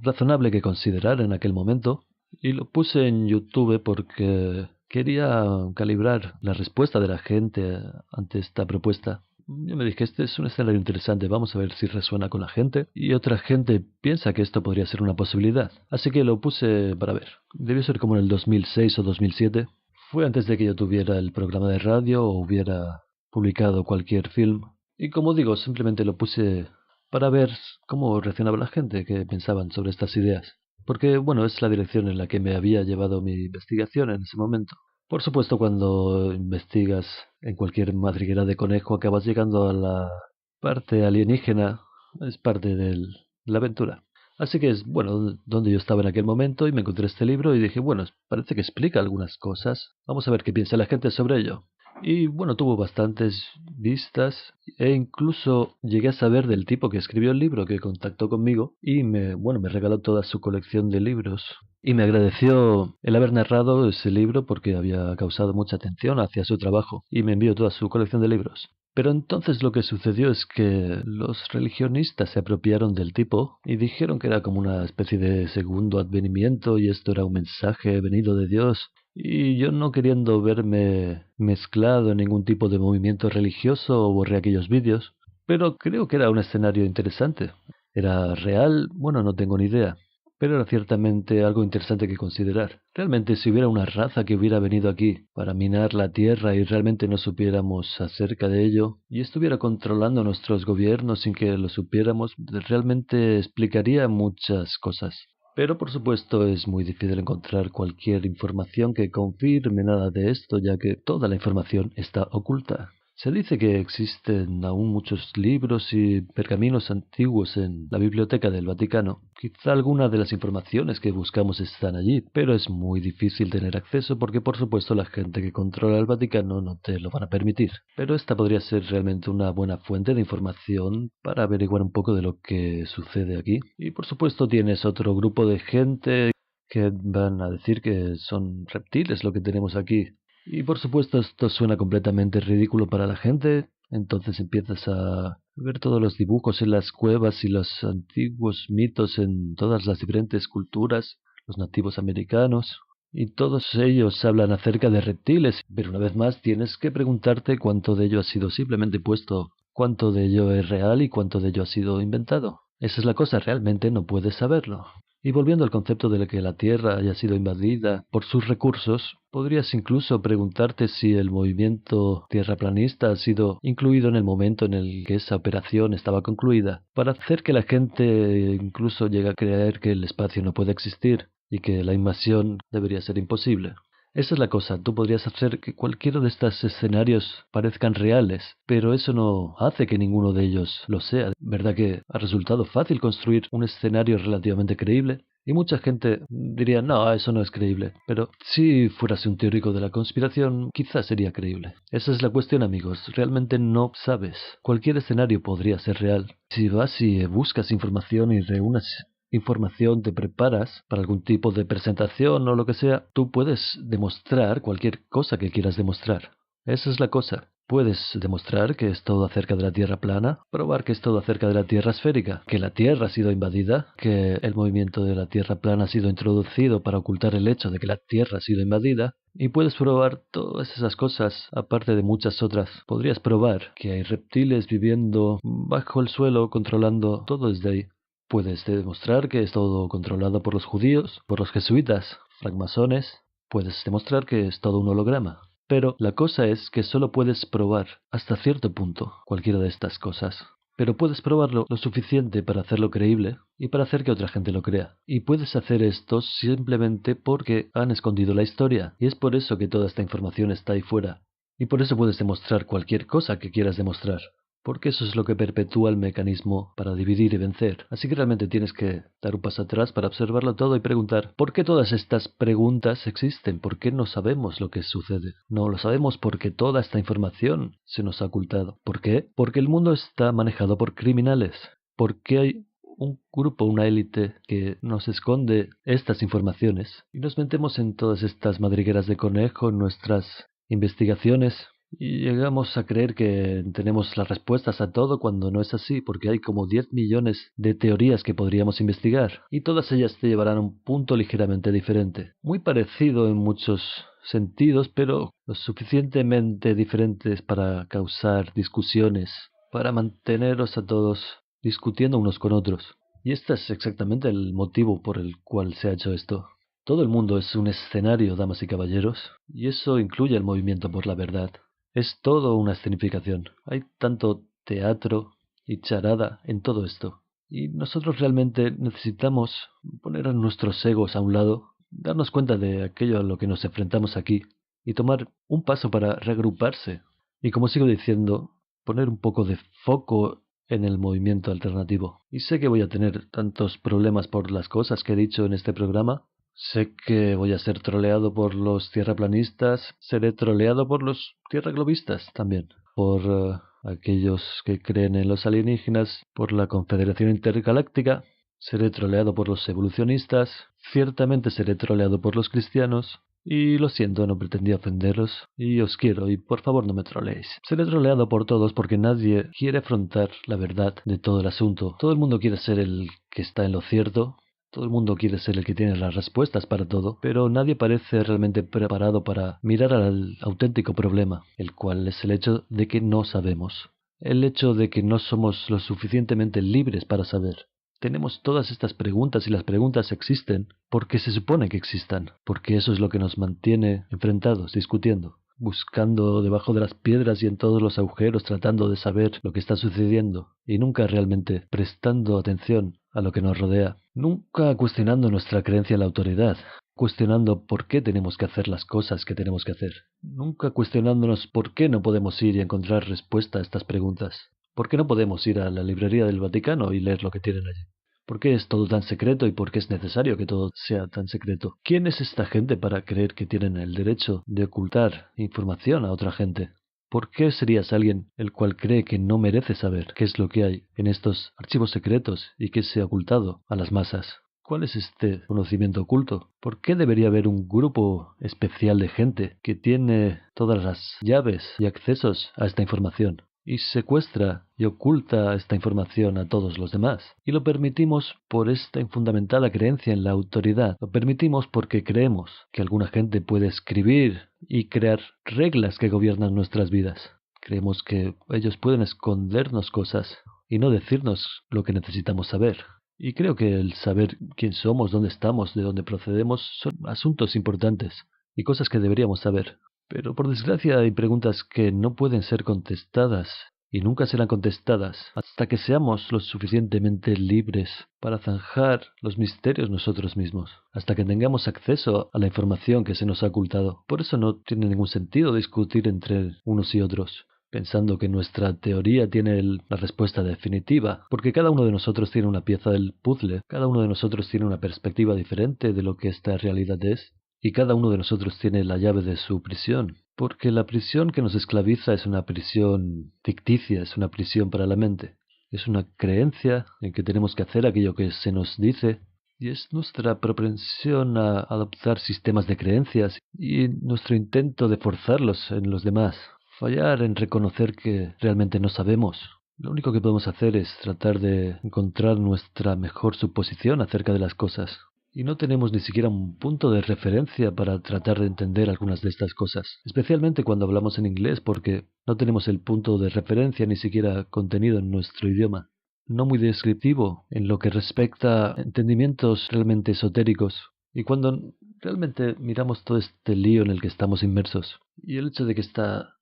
razonable que considerar en aquel momento, y lo puse en YouTube porque quería calibrar la respuesta de la gente ante esta propuesta. Yo me dije, este es un escenario interesante, vamos a ver si resuena con la gente. Y otra gente piensa que esto podría ser una posibilidad. Así que lo puse para ver. Debió ser como en el 2006 o 2007. Fue antes de que yo tuviera el programa de radio o hubiera publicado cualquier film. Y como digo, simplemente lo puse para ver cómo reaccionaba la gente, qué pensaban sobre estas ideas. Porque, bueno, es la dirección en la que me había llevado mi investigación en ese momento. Por supuesto, cuando investigas en cualquier madriguera de conejo, acabas llegando a la parte alienígena, es parte de la aventura. Así que es, bueno, donde yo estaba en aquel momento y me encontré este libro y dije, bueno, parece que explica algunas cosas. Vamos a ver qué piensa la gente sobre ello. Y bueno, tuvo bastantes vistas e incluso llegué a saber del tipo que escribió el libro que contactó conmigo y me regaló toda su colección de libros. Y me agradeció el haber narrado ese libro porque había causado mucha atención hacia su trabajo y me envió toda su colección de libros. Pero entonces lo que sucedió es que los religionistas se apropiaron del tipo y dijeron que era como una especie de segundo advenimiento y esto era un mensaje venido de Dios. Y yo no queriendo verme mezclado en ningún tipo de movimiento religioso borré aquellos vídeos, pero creo que era un escenario interesante. ¿Era real? Bueno, no tengo ni idea. Pero era ciertamente algo interesante que considerar. Realmente si hubiera una raza que hubiera venido aquí para minar la tierra y realmente no supiéramos acerca de ello, y estuviera controlando nuestros gobiernos sin que lo supiéramos, realmente explicaría muchas cosas. Pero por supuesto es muy difícil encontrar cualquier información que confirme nada de esto, ya que toda la información está oculta. Se dice que existen aún muchos libros y pergaminos antiguos en la biblioteca del Vaticano. Quizá algunas de las informaciones que buscamos están allí, pero es muy difícil tener acceso porque por supuesto la gente que controla el Vaticano no te lo van a permitir. Pero esta podría ser realmente una buena fuente de información para averiguar un poco de lo que sucede aquí. Y por supuesto tienes otro grupo de gente que van a decir que son reptiles lo que tenemos aquí. Y por supuesto esto suena completamente ridículo para la gente, entonces empiezas a ver todos los dibujos en las cuevas y los antiguos mitos en todas las diferentes culturas, los nativos americanos, y todos ellos hablan acerca de reptiles, pero una vez más tienes que preguntarte cuánto de ello ha sido simplemente puesto, cuánto de ello es real y cuánto de ello ha sido inventado. Esa es la cosa, realmente no puedes saberlo. Y volviendo al concepto de que la Tierra haya sido invadida por sus recursos, podrías incluso preguntarte si el movimiento tierraplanista ha sido incluido en el momento en el que esa operación estaba concluida, para hacer que la gente incluso llegue a creer que el espacio no puede existir y que la invasión debería ser imposible. Esa es la cosa, tú podrías hacer que cualquiera de estos escenarios parezcan reales, pero eso no hace que ninguno de ellos lo sea. ¿Verdad que ha resultado fácil construir un escenario relativamente creíble? Y mucha gente diría, no, eso no es creíble. Pero si fueras un teórico de la conspiración, quizás sería creíble. Esa es la cuestión, amigos. Realmente no sabes. Cualquier escenario podría ser real. Si vas y buscas información y reúnes información, te preparas para algún tipo de presentación o lo que sea, tú puedes demostrar cualquier cosa que quieras demostrar. Esa es la cosa. Puedes demostrar que es todo acerca de la Tierra plana, probar que es todo acerca de la Tierra esférica, que la Tierra ha sido invadida, que el movimiento de la Tierra plana ha sido introducido para ocultar el hecho de que la Tierra ha sido invadida, y puedes probar todas esas cosas, aparte de muchas otras. Podrías probar que hay reptiles viviendo bajo el suelo, controlando todo desde ahí. Puedes demostrar que es todo controlado por los judíos, por los jesuitas, francmasones, Puedes demostrar que es todo un holograma. Pero la cosa es que solo puedes probar hasta cierto punto cualquiera de estas cosas. Pero puedes probarlo lo suficiente para hacerlo creíble y para hacer que otra gente lo crea. Y puedes hacer esto simplemente porque han escondido la historia. Y es por eso que toda esta información está ahí fuera. Y por eso puedes demostrar cualquier cosa que quieras demostrar. Porque eso es lo que perpetúa el mecanismo para dividir y vencer. Así que realmente tienes que dar un paso atrás para observarlo todo y preguntar, ¿por qué todas estas preguntas existen? ¿Por qué no sabemos lo que sucede? No lo sabemos porque toda esta información se nos ha ocultado. ¿Por qué? Porque el mundo está manejado por criminales. Porque hay un grupo, una élite que nos esconde estas informaciones y nos metemos en todas estas madrigueras de conejo en nuestras investigaciones. Y llegamos a creer que tenemos las respuestas a todo cuando no es así, porque hay como 10 millones de teorías que podríamos investigar, y todas ellas te llevarán a un punto ligeramente diferente. Muy parecido en muchos sentidos, pero lo suficientemente diferentes para causar discusiones, para manteneros a todos discutiendo unos con otros. Y este es exactamente el motivo por el cual se ha hecho esto. Todo el mundo es un escenario, damas y caballeros, y eso incluye el movimiento por la verdad. Es todo una escenificación. Hay tanto teatro y charada en todo esto. Y nosotros realmente necesitamos poner a nuestros egos a un lado, darnos cuenta de aquello a lo que nos enfrentamos aquí y tomar un paso para reagruparse. Y como sigo diciendo, poner un poco de foco en el movimiento alternativo. Y sé que voy a tener tantos problemas por las cosas que he dicho en este programa. Sé que voy a ser troleado por los tierraplanistas, seré troleado por los tierraglobistas también, por aquellos que creen en los alienígenas, por la Confederación Intergaláctica, seré troleado por los evolucionistas, ciertamente seré troleado por los cristianos, y lo siento, no pretendía ofenderos, y os quiero, y por favor no me troleéis. Seré troleado por todos porque nadie quiere afrontar la verdad de todo el asunto. Todo el mundo quiere ser el que está en lo cierto. Todo el mundo quiere ser el que tiene las respuestas para todo, pero nadie parece realmente preparado para mirar al auténtico problema, el cual es el hecho de que no sabemos. El hecho de que no somos lo suficientemente libres para saber. Tenemos todas estas preguntas y las preguntas existen porque se supone que existan, porque eso es lo que nos mantiene enfrentados, discutiendo, buscando debajo de las piedras y en todos los agujeros tratando de saber lo que está sucediendo y nunca realmente prestando atención a lo que nos rodea, nunca cuestionando nuestra creencia en la autoridad, cuestionando por qué tenemos que hacer las cosas que tenemos que hacer, nunca cuestionándonos por qué no podemos ir y encontrar respuesta a estas preguntas, por qué no podemos ir a la librería del Vaticano y leer lo que tienen allí. ¿Por qué es todo tan secreto y por qué es necesario que todo sea tan secreto? ¿Quién es esta gente para creer que tienen el derecho de ocultar información a otra gente? ¿Por qué serías alguien el cual cree que no merece saber qué es lo que hay en estos archivos secretos y qué se ha ocultado a las masas? ¿Cuál es este conocimiento oculto? ¿Por qué debería haber un grupo especial de gente que tiene todas las llaves y accesos a esta información y secuestra y oculta esta información a todos los demás? Y lo permitimos por esta infundamentada creencia en la autoridad. Lo permitimos porque creemos que alguna gente puede escribir y crear reglas que gobiernan nuestras vidas. Creemos que ellos pueden escondernos cosas y no decirnos lo que necesitamos saber. Y creo que el saber quién somos, dónde estamos, de dónde procedemos, son asuntos importantes y cosas que deberíamos saber. Pero por desgracia hay preguntas que no pueden ser contestadas y nunca serán contestadas hasta que seamos lo suficientemente libres para zanjar los misterios nosotros mismos, hasta que tengamos acceso a la información que se nos ha ocultado. Por eso no tiene ningún sentido discutir entre unos y otros, pensando que nuestra teoría tiene la respuesta definitiva, porque cada uno de nosotros tiene una pieza del puzzle, cada uno de nosotros tiene una perspectiva diferente de lo que esta realidad es, y cada uno de nosotros tiene la llave de su prisión, porque la prisión que nos esclaviza es una prisión ficticia, es una prisión para la mente, es una creencia en que tenemos que hacer aquello que se nos dice, y es nuestra propensión a adoptar sistemas de creencias y nuestro intento de forzarlos en los demás. Fallar en reconocer que realmente no sabemos. Lo único que podemos hacer es tratar de encontrar nuestra mejor suposición acerca de las cosas. Y no tenemos ni siquiera un punto de referencia para tratar de entender algunas de estas cosas. Especialmente cuando hablamos en inglés porque no tenemos el punto de referencia ni siquiera contenido en nuestro idioma. No muy descriptivo en lo que respecta a entendimientos realmente esotéricos. Y cuando realmente miramos todo este lío en el que estamos inmersos, y el hecho de que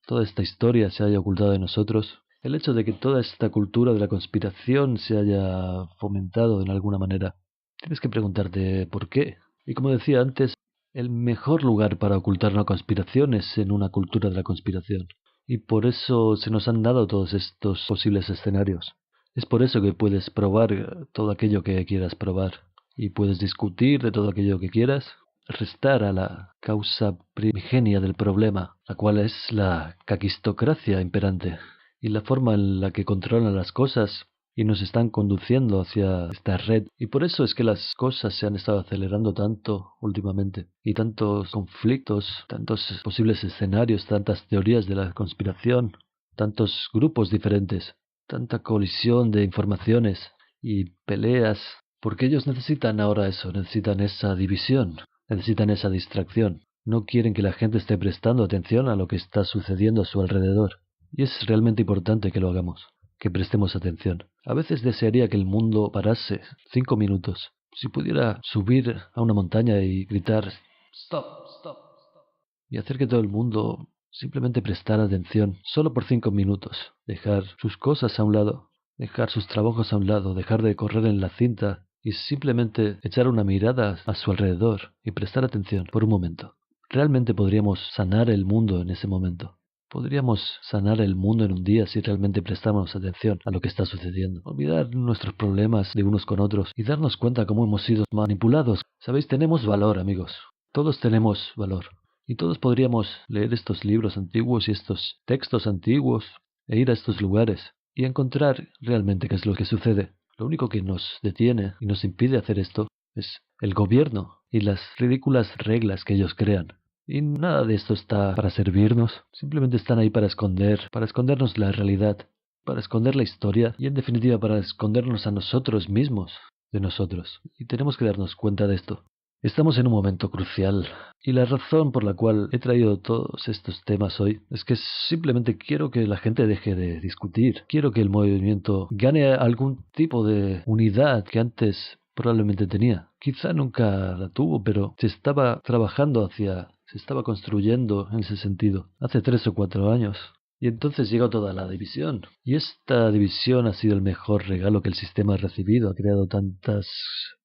toda esta historia se haya ocultado de nosotros, el hecho de que toda esta cultura de la conspiración se haya fomentado en alguna manera, tienes que preguntarte por qué. Y como decía antes, el mejor lugar para ocultar una conspiración es en una cultura de la conspiración. Y por eso se nos han dado todos estos posibles escenarios. Es por eso que puedes probar todo aquello que quieras probar. Y puedes discutir de todo aquello que quieras, restar a la causa primigenia del problema, la cual es la caquistocracia imperante, y la forma en la que controlan las cosas y nos están conduciendo hacia esta red. Y por eso es que las cosas se han estado acelerando tanto últimamente, y tantos conflictos, tantos posibles escenarios, tantas teorías de la conspiración, tantos grupos diferentes, tanta colisión de informaciones y peleas, porque ellos necesitan ahora eso, necesitan esa división, necesitan esa distracción. No quieren que la gente esté prestando atención a lo que está sucediendo a su alrededor. Y es realmente importante que lo hagamos, que prestemos atención. A veces desearía que el mundo parase 5 minutos. Si pudiera subir a una montaña y gritar "Stop, stop", y hacer que todo el mundo simplemente prestara atención, solo por 5 minutos. Dejar sus cosas a un lado, dejar sus trabajos a un lado, dejar de correr en la cinta y simplemente echar una mirada a su alrededor y prestar atención por un momento. Realmente podríamos sanar el mundo en ese momento. Podríamos sanar el mundo en un día si realmente prestamos atención a lo que está sucediendo. Olvidar nuestros problemas de unos con otros y darnos cuenta cómo hemos sido manipulados. Sabéis, tenemos valor, amigos. Todos tenemos valor. Y todos podríamos leer estos libros antiguos y estos textos antiguos e ir a estos lugares y encontrar realmente qué es lo que sucede. Lo único que nos detiene y nos impide hacer esto es el gobierno y las ridículas reglas que ellos crean. Y nada de esto está para servirnos, simplemente están ahí para escondernos la realidad, para esconder la historia y en definitiva para escondernos a nosotros mismos de nosotros. Y tenemos que darnos cuenta de esto. Estamos en un momento crucial y la razón por la cual he traído todos estos temas hoy es que simplemente quiero que la gente deje de discutir, quiero que el movimiento gane algún tipo de unidad que antes probablemente tenía. Quizá nunca la tuvo, pero se estaba se estaba construyendo en ese sentido hace 3 o 4 años. Y entonces llegó toda la división. Y esta división ha sido el mejor regalo que el sistema ha recibido. Ha creado tantas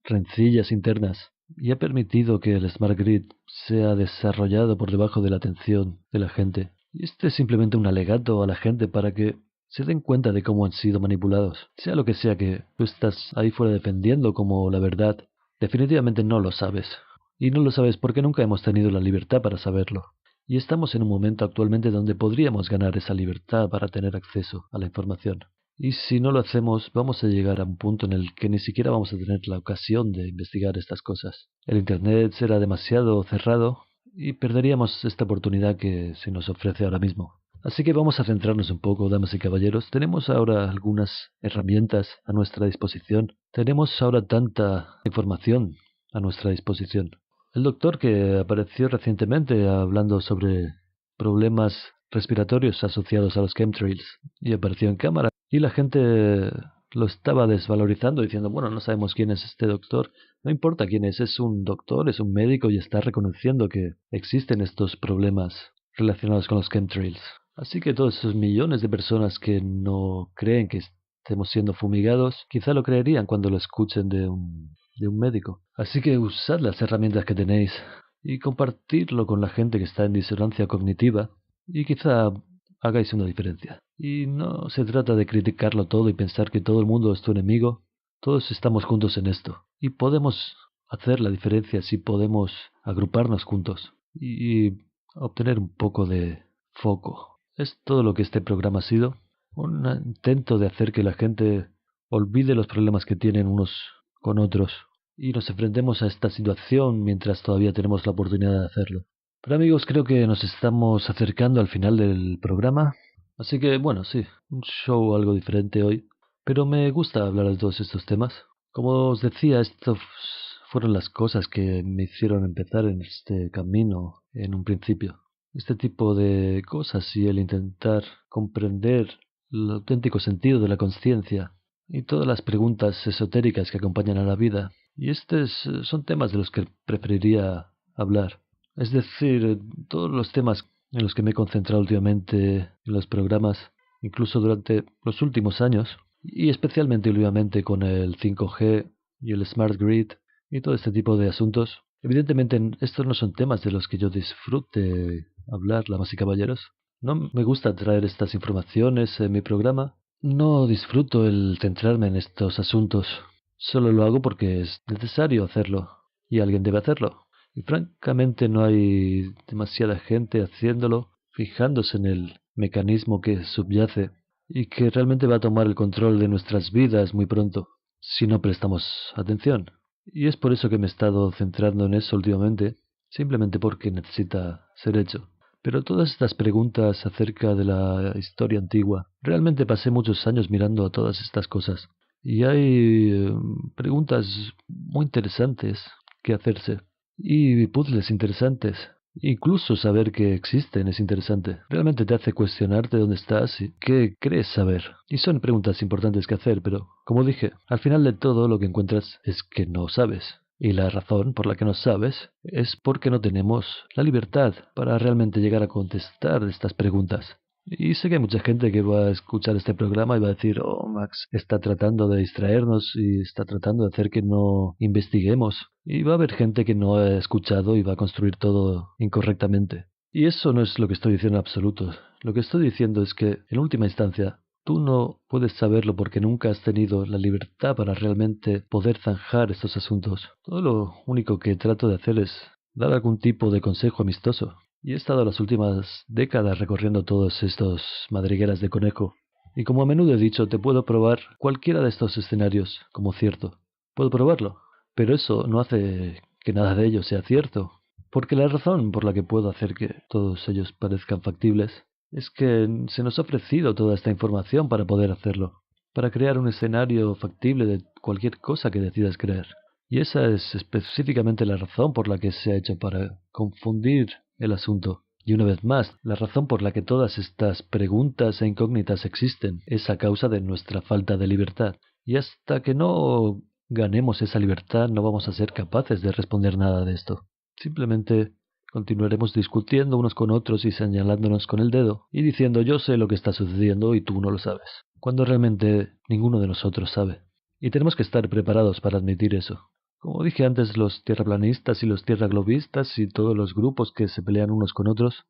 rencillas internas y ha permitido que el Smart Grid sea desarrollado por debajo de la atención de la gente. Y este es simplemente un alegato a la gente para que se den cuenta de cómo han sido manipulados. Sea lo que sea que tú estás ahí fuera defendiendo como la verdad, definitivamente no lo sabes. Y no lo sabes porque nunca hemos tenido la libertad para saberlo. Y estamos en un momento actualmente donde podríamos ganar esa libertad para tener acceso a la información. Y si no lo hacemos, vamos a llegar a un punto en el que ni siquiera vamos a tener la ocasión de investigar estas cosas. El Internet será demasiado cerrado y perderíamos esta oportunidad que se nos ofrece ahora mismo. Así que vamos a centrarnos un poco, damas y caballeros. Tenemos ahora algunas herramientas a nuestra disposición. Tenemos ahora tanta información a nuestra disposición. El doctor que apareció recientemente hablando sobre problemas respiratorios asociados a los chemtrails y apareció en cámara y la gente lo estaba desvalorizando diciendo, bueno, no sabemos quién es este doctor, no importa quién es un doctor, es un médico y está reconociendo que existen estos problemas relacionados con los chemtrails. Así que todos esos millones de personas que no creen que estemos siendo fumigados, quizá lo creerían cuando lo escuchen de un médico. Así que usad las herramientas que tenéis y compartirlo con la gente que está en disonancia cognitiva y quizá hagáis una diferencia. Y no se trata de criticarlo todo y pensar que todo el mundo es tu enemigo. Todos estamos juntos en esto y podemos hacer la diferencia si podemos agruparnos juntos y obtener un poco de foco. Es todo lo que este programa ha sido. Un intento de hacer que la gente olvide los problemas que tienen unos con otros y nos enfrentemos a esta situación mientras todavía tenemos la oportunidad de hacerlo. Pero amigos, creo que nos estamos acercando al final del programa, así que bueno, sí, un show algo diferente hoy, pero me gusta hablar de todos estos temas. Como os decía, estos fueron las cosas que me hicieron empezar en este camino en un principio. Este tipo de cosas y el intentar comprender el auténtico sentido de la conciencia y todas las preguntas esotéricas que acompañan a la vida. Y son temas de los que preferiría hablar. Es decir, todos los temas en los que me he concentrado últimamente en los programas, incluso durante los últimos años, y especialmente últimamente con el 5G y el Smart Grid y todo este tipo de asuntos. Evidentemente, estos no son temas de los que yo disfrute hablar, damas y caballeros. No me gusta traer estas informaciones en mi programa. No disfruto el centrarme en estos asuntos. Solo lo hago porque es necesario hacerlo y alguien debe hacerlo. Y francamente no hay demasiada gente haciéndolo, fijándose en el mecanismo que subyace y que realmente va a tomar el control de nuestras vidas muy pronto, si no prestamos atención. Y es por eso que me he estado centrando en eso últimamente, simplemente porque necesita ser hecho. Pero todas estas preguntas acerca de la historia antigua, realmente pasé muchos años mirando a todas estas cosas. Y hay preguntas muy interesantes que hacerse. Y puzzles interesantes. Incluso saber que existen es interesante. Realmente te hace cuestionarte dónde estás y qué crees saber. Y son preguntas importantes que hacer, pero, como dije, al final de todo lo que encuentras es que no sabes. Y la razón por la que no sabes es porque no tenemos la libertad para realmente llegar a contestar estas preguntas. Y sé que hay mucha gente que va a escuchar este programa y va a decir, oh, Max está tratando de distraernos y está tratando de hacer que no investiguemos. Y va a haber gente que no ha escuchado y va a construir todo incorrectamente. Y eso no es lo que estoy diciendo en absoluto. Lo que estoy diciendo es que, en última instancia, tú no puedes saberlo porque nunca has tenido la libertad para realmente poder zanjar estos asuntos. Todo lo único que trato de hacer es dar algún tipo de consejo amistoso. Y he estado las últimas décadas recorriendo todos estos madrigueras de conejo. Y como a menudo he dicho, te puedo probar cualquiera de estos escenarios como cierto. Puedo probarlo. Pero eso no hace que nada de ello sea cierto. Porque la razón por la que puedo hacer que todos ellos parezcan factibles es que se nos ha ofrecido toda esta información para poder hacerlo. Para crear un escenario factible de cualquier cosa que decidas crear. Y esa es específicamente la razón por la que se ha hecho para confundir el asunto. Y una vez más, la razón por la que todas estas preguntas e incógnitas existen es a causa de nuestra falta de libertad. Y hasta que no ganemos esa libertad no vamos a ser capaces de responder nada de esto. Simplemente continuaremos discutiendo unos con otros y señalándonos con el dedo y diciendo yo sé lo que está sucediendo y tú no lo sabes, cuando realmente ninguno de nosotros sabe. Y tenemos que estar preparados para admitir eso. Como dije antes, los tierraplanistas y los tierraglobistas y todos los grupos que se pelean unos con otros,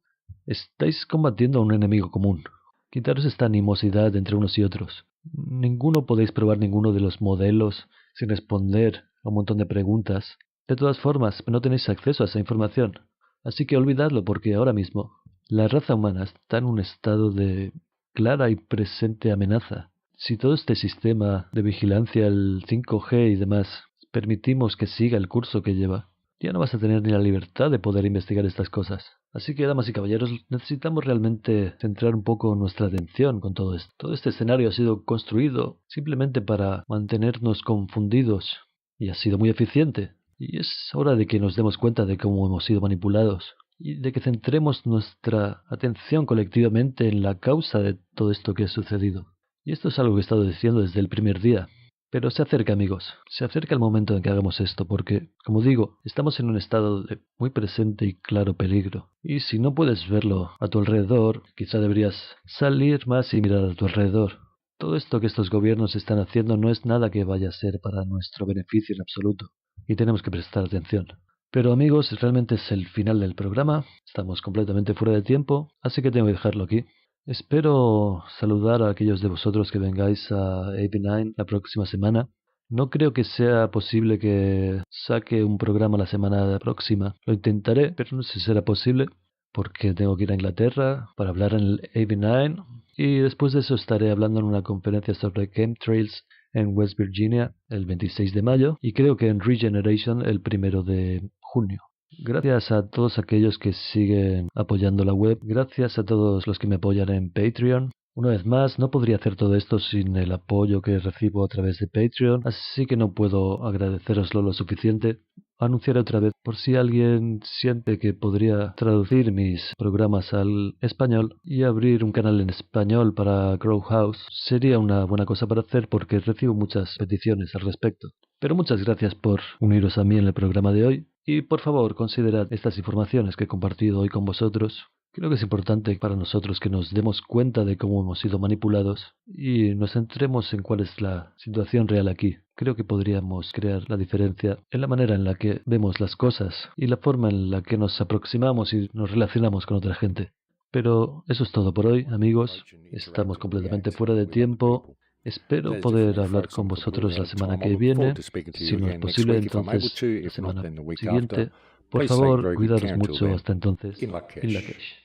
estáis combatiendo a un enemigo común. Quitaros esta animosidad entre unos y otros. Ninguno podéis probar ninguno de los modelos sin responder a un montón de preguntas. De todas formas, no tenéis acceso a esa información. Así que olvidadlo porque ahora mismo la raza humana está en un estado de clara y presente amenaza. Si todo este sistema de vigilancia, el 5G y demás, permitimos que siga el curso que lleva, ya no vas a tener ni la libertad de poder investigar estas cosas. Así que, damas y caballeros, necesitamos realmente centrar un poco nuestra atención con todo esto. Todo este escenario ha sido construido simplemente para mantenernos confundidos y ha sido muy eficiente. Y es hora de que nos demos cuenta de cómo hemos sido manipulados y de que centremos nuestra atención colectivamente en la causa de todo esto que ha sucedido. Y esto es algo que he estado diciendo desde el primer día. Pero se acerca, amigos, se acerca el momento en que hagamos esto, porque, como digo, estamos en un estado de muy presente y claro peligro. Y si no puedes verlo a tu alrededor, quizá deberías salir más y mirar a tu alrededor. Todo esto que estos gobiernos están haciendo no es nada que vaya a ser para nuestro beneficio en absoluto, y tenemos que prestar atención. Pero amigos, realmente es el final del programa, estamos completamente fuera de tiempo, así que tengo que dejarlo aquí. Espero saludar a aquellos de vosotros que vengáis a AB9 la próxima semana. No creo que sea posible que saque un programa la semana próxima. Lo intentaré, pero no sé si será posible porque tengo que ir a Inglaterra para hablar en el AB9 y después de eso estaré hablando en una conferencia sobre chemtrails en West Virginia el 26 de mayo y creo que en Regeneration el 1 de junio. Gracias a todos aquellos que siguen apoyando la web, gracias a todos los que me apoyan en Patreon. Una vez más, no podría hacer todo esto sin el apoyo que recibo a través de Patreon, así que no puedo agradeceroslo lo suficiente. anunciaré otra vez por si alguien siente que podría traducir mis programas al español y abrir un canal en español para Grow House. Sería una buena cosa para hacer porque recibo muchas peticiones al respecto. Pero muchas gracias por uniros a mí en el programa de hoy y por favor considerad estas informaciones que he compartido hoy con vosotros. Creo que es importante para nosotros que nos demos cuenta de cómo hemos sido manipulados y nos centremos en cuál es la situación real aquí. Creo que podríamos crear la diferencia en la manera en la que vemos las cosas y la forma en la que nos aproximamos y nos relacionamos con otra gente. Pero eso es todo por hoy, amigos. Estamos completamente fuera de tiempo. Espero poder hablar con vosotros la semana que viene. Si no es posible, entonces la semana siguiente. Por favor, cuidaros mucho hasta entonces. In Lak'ech.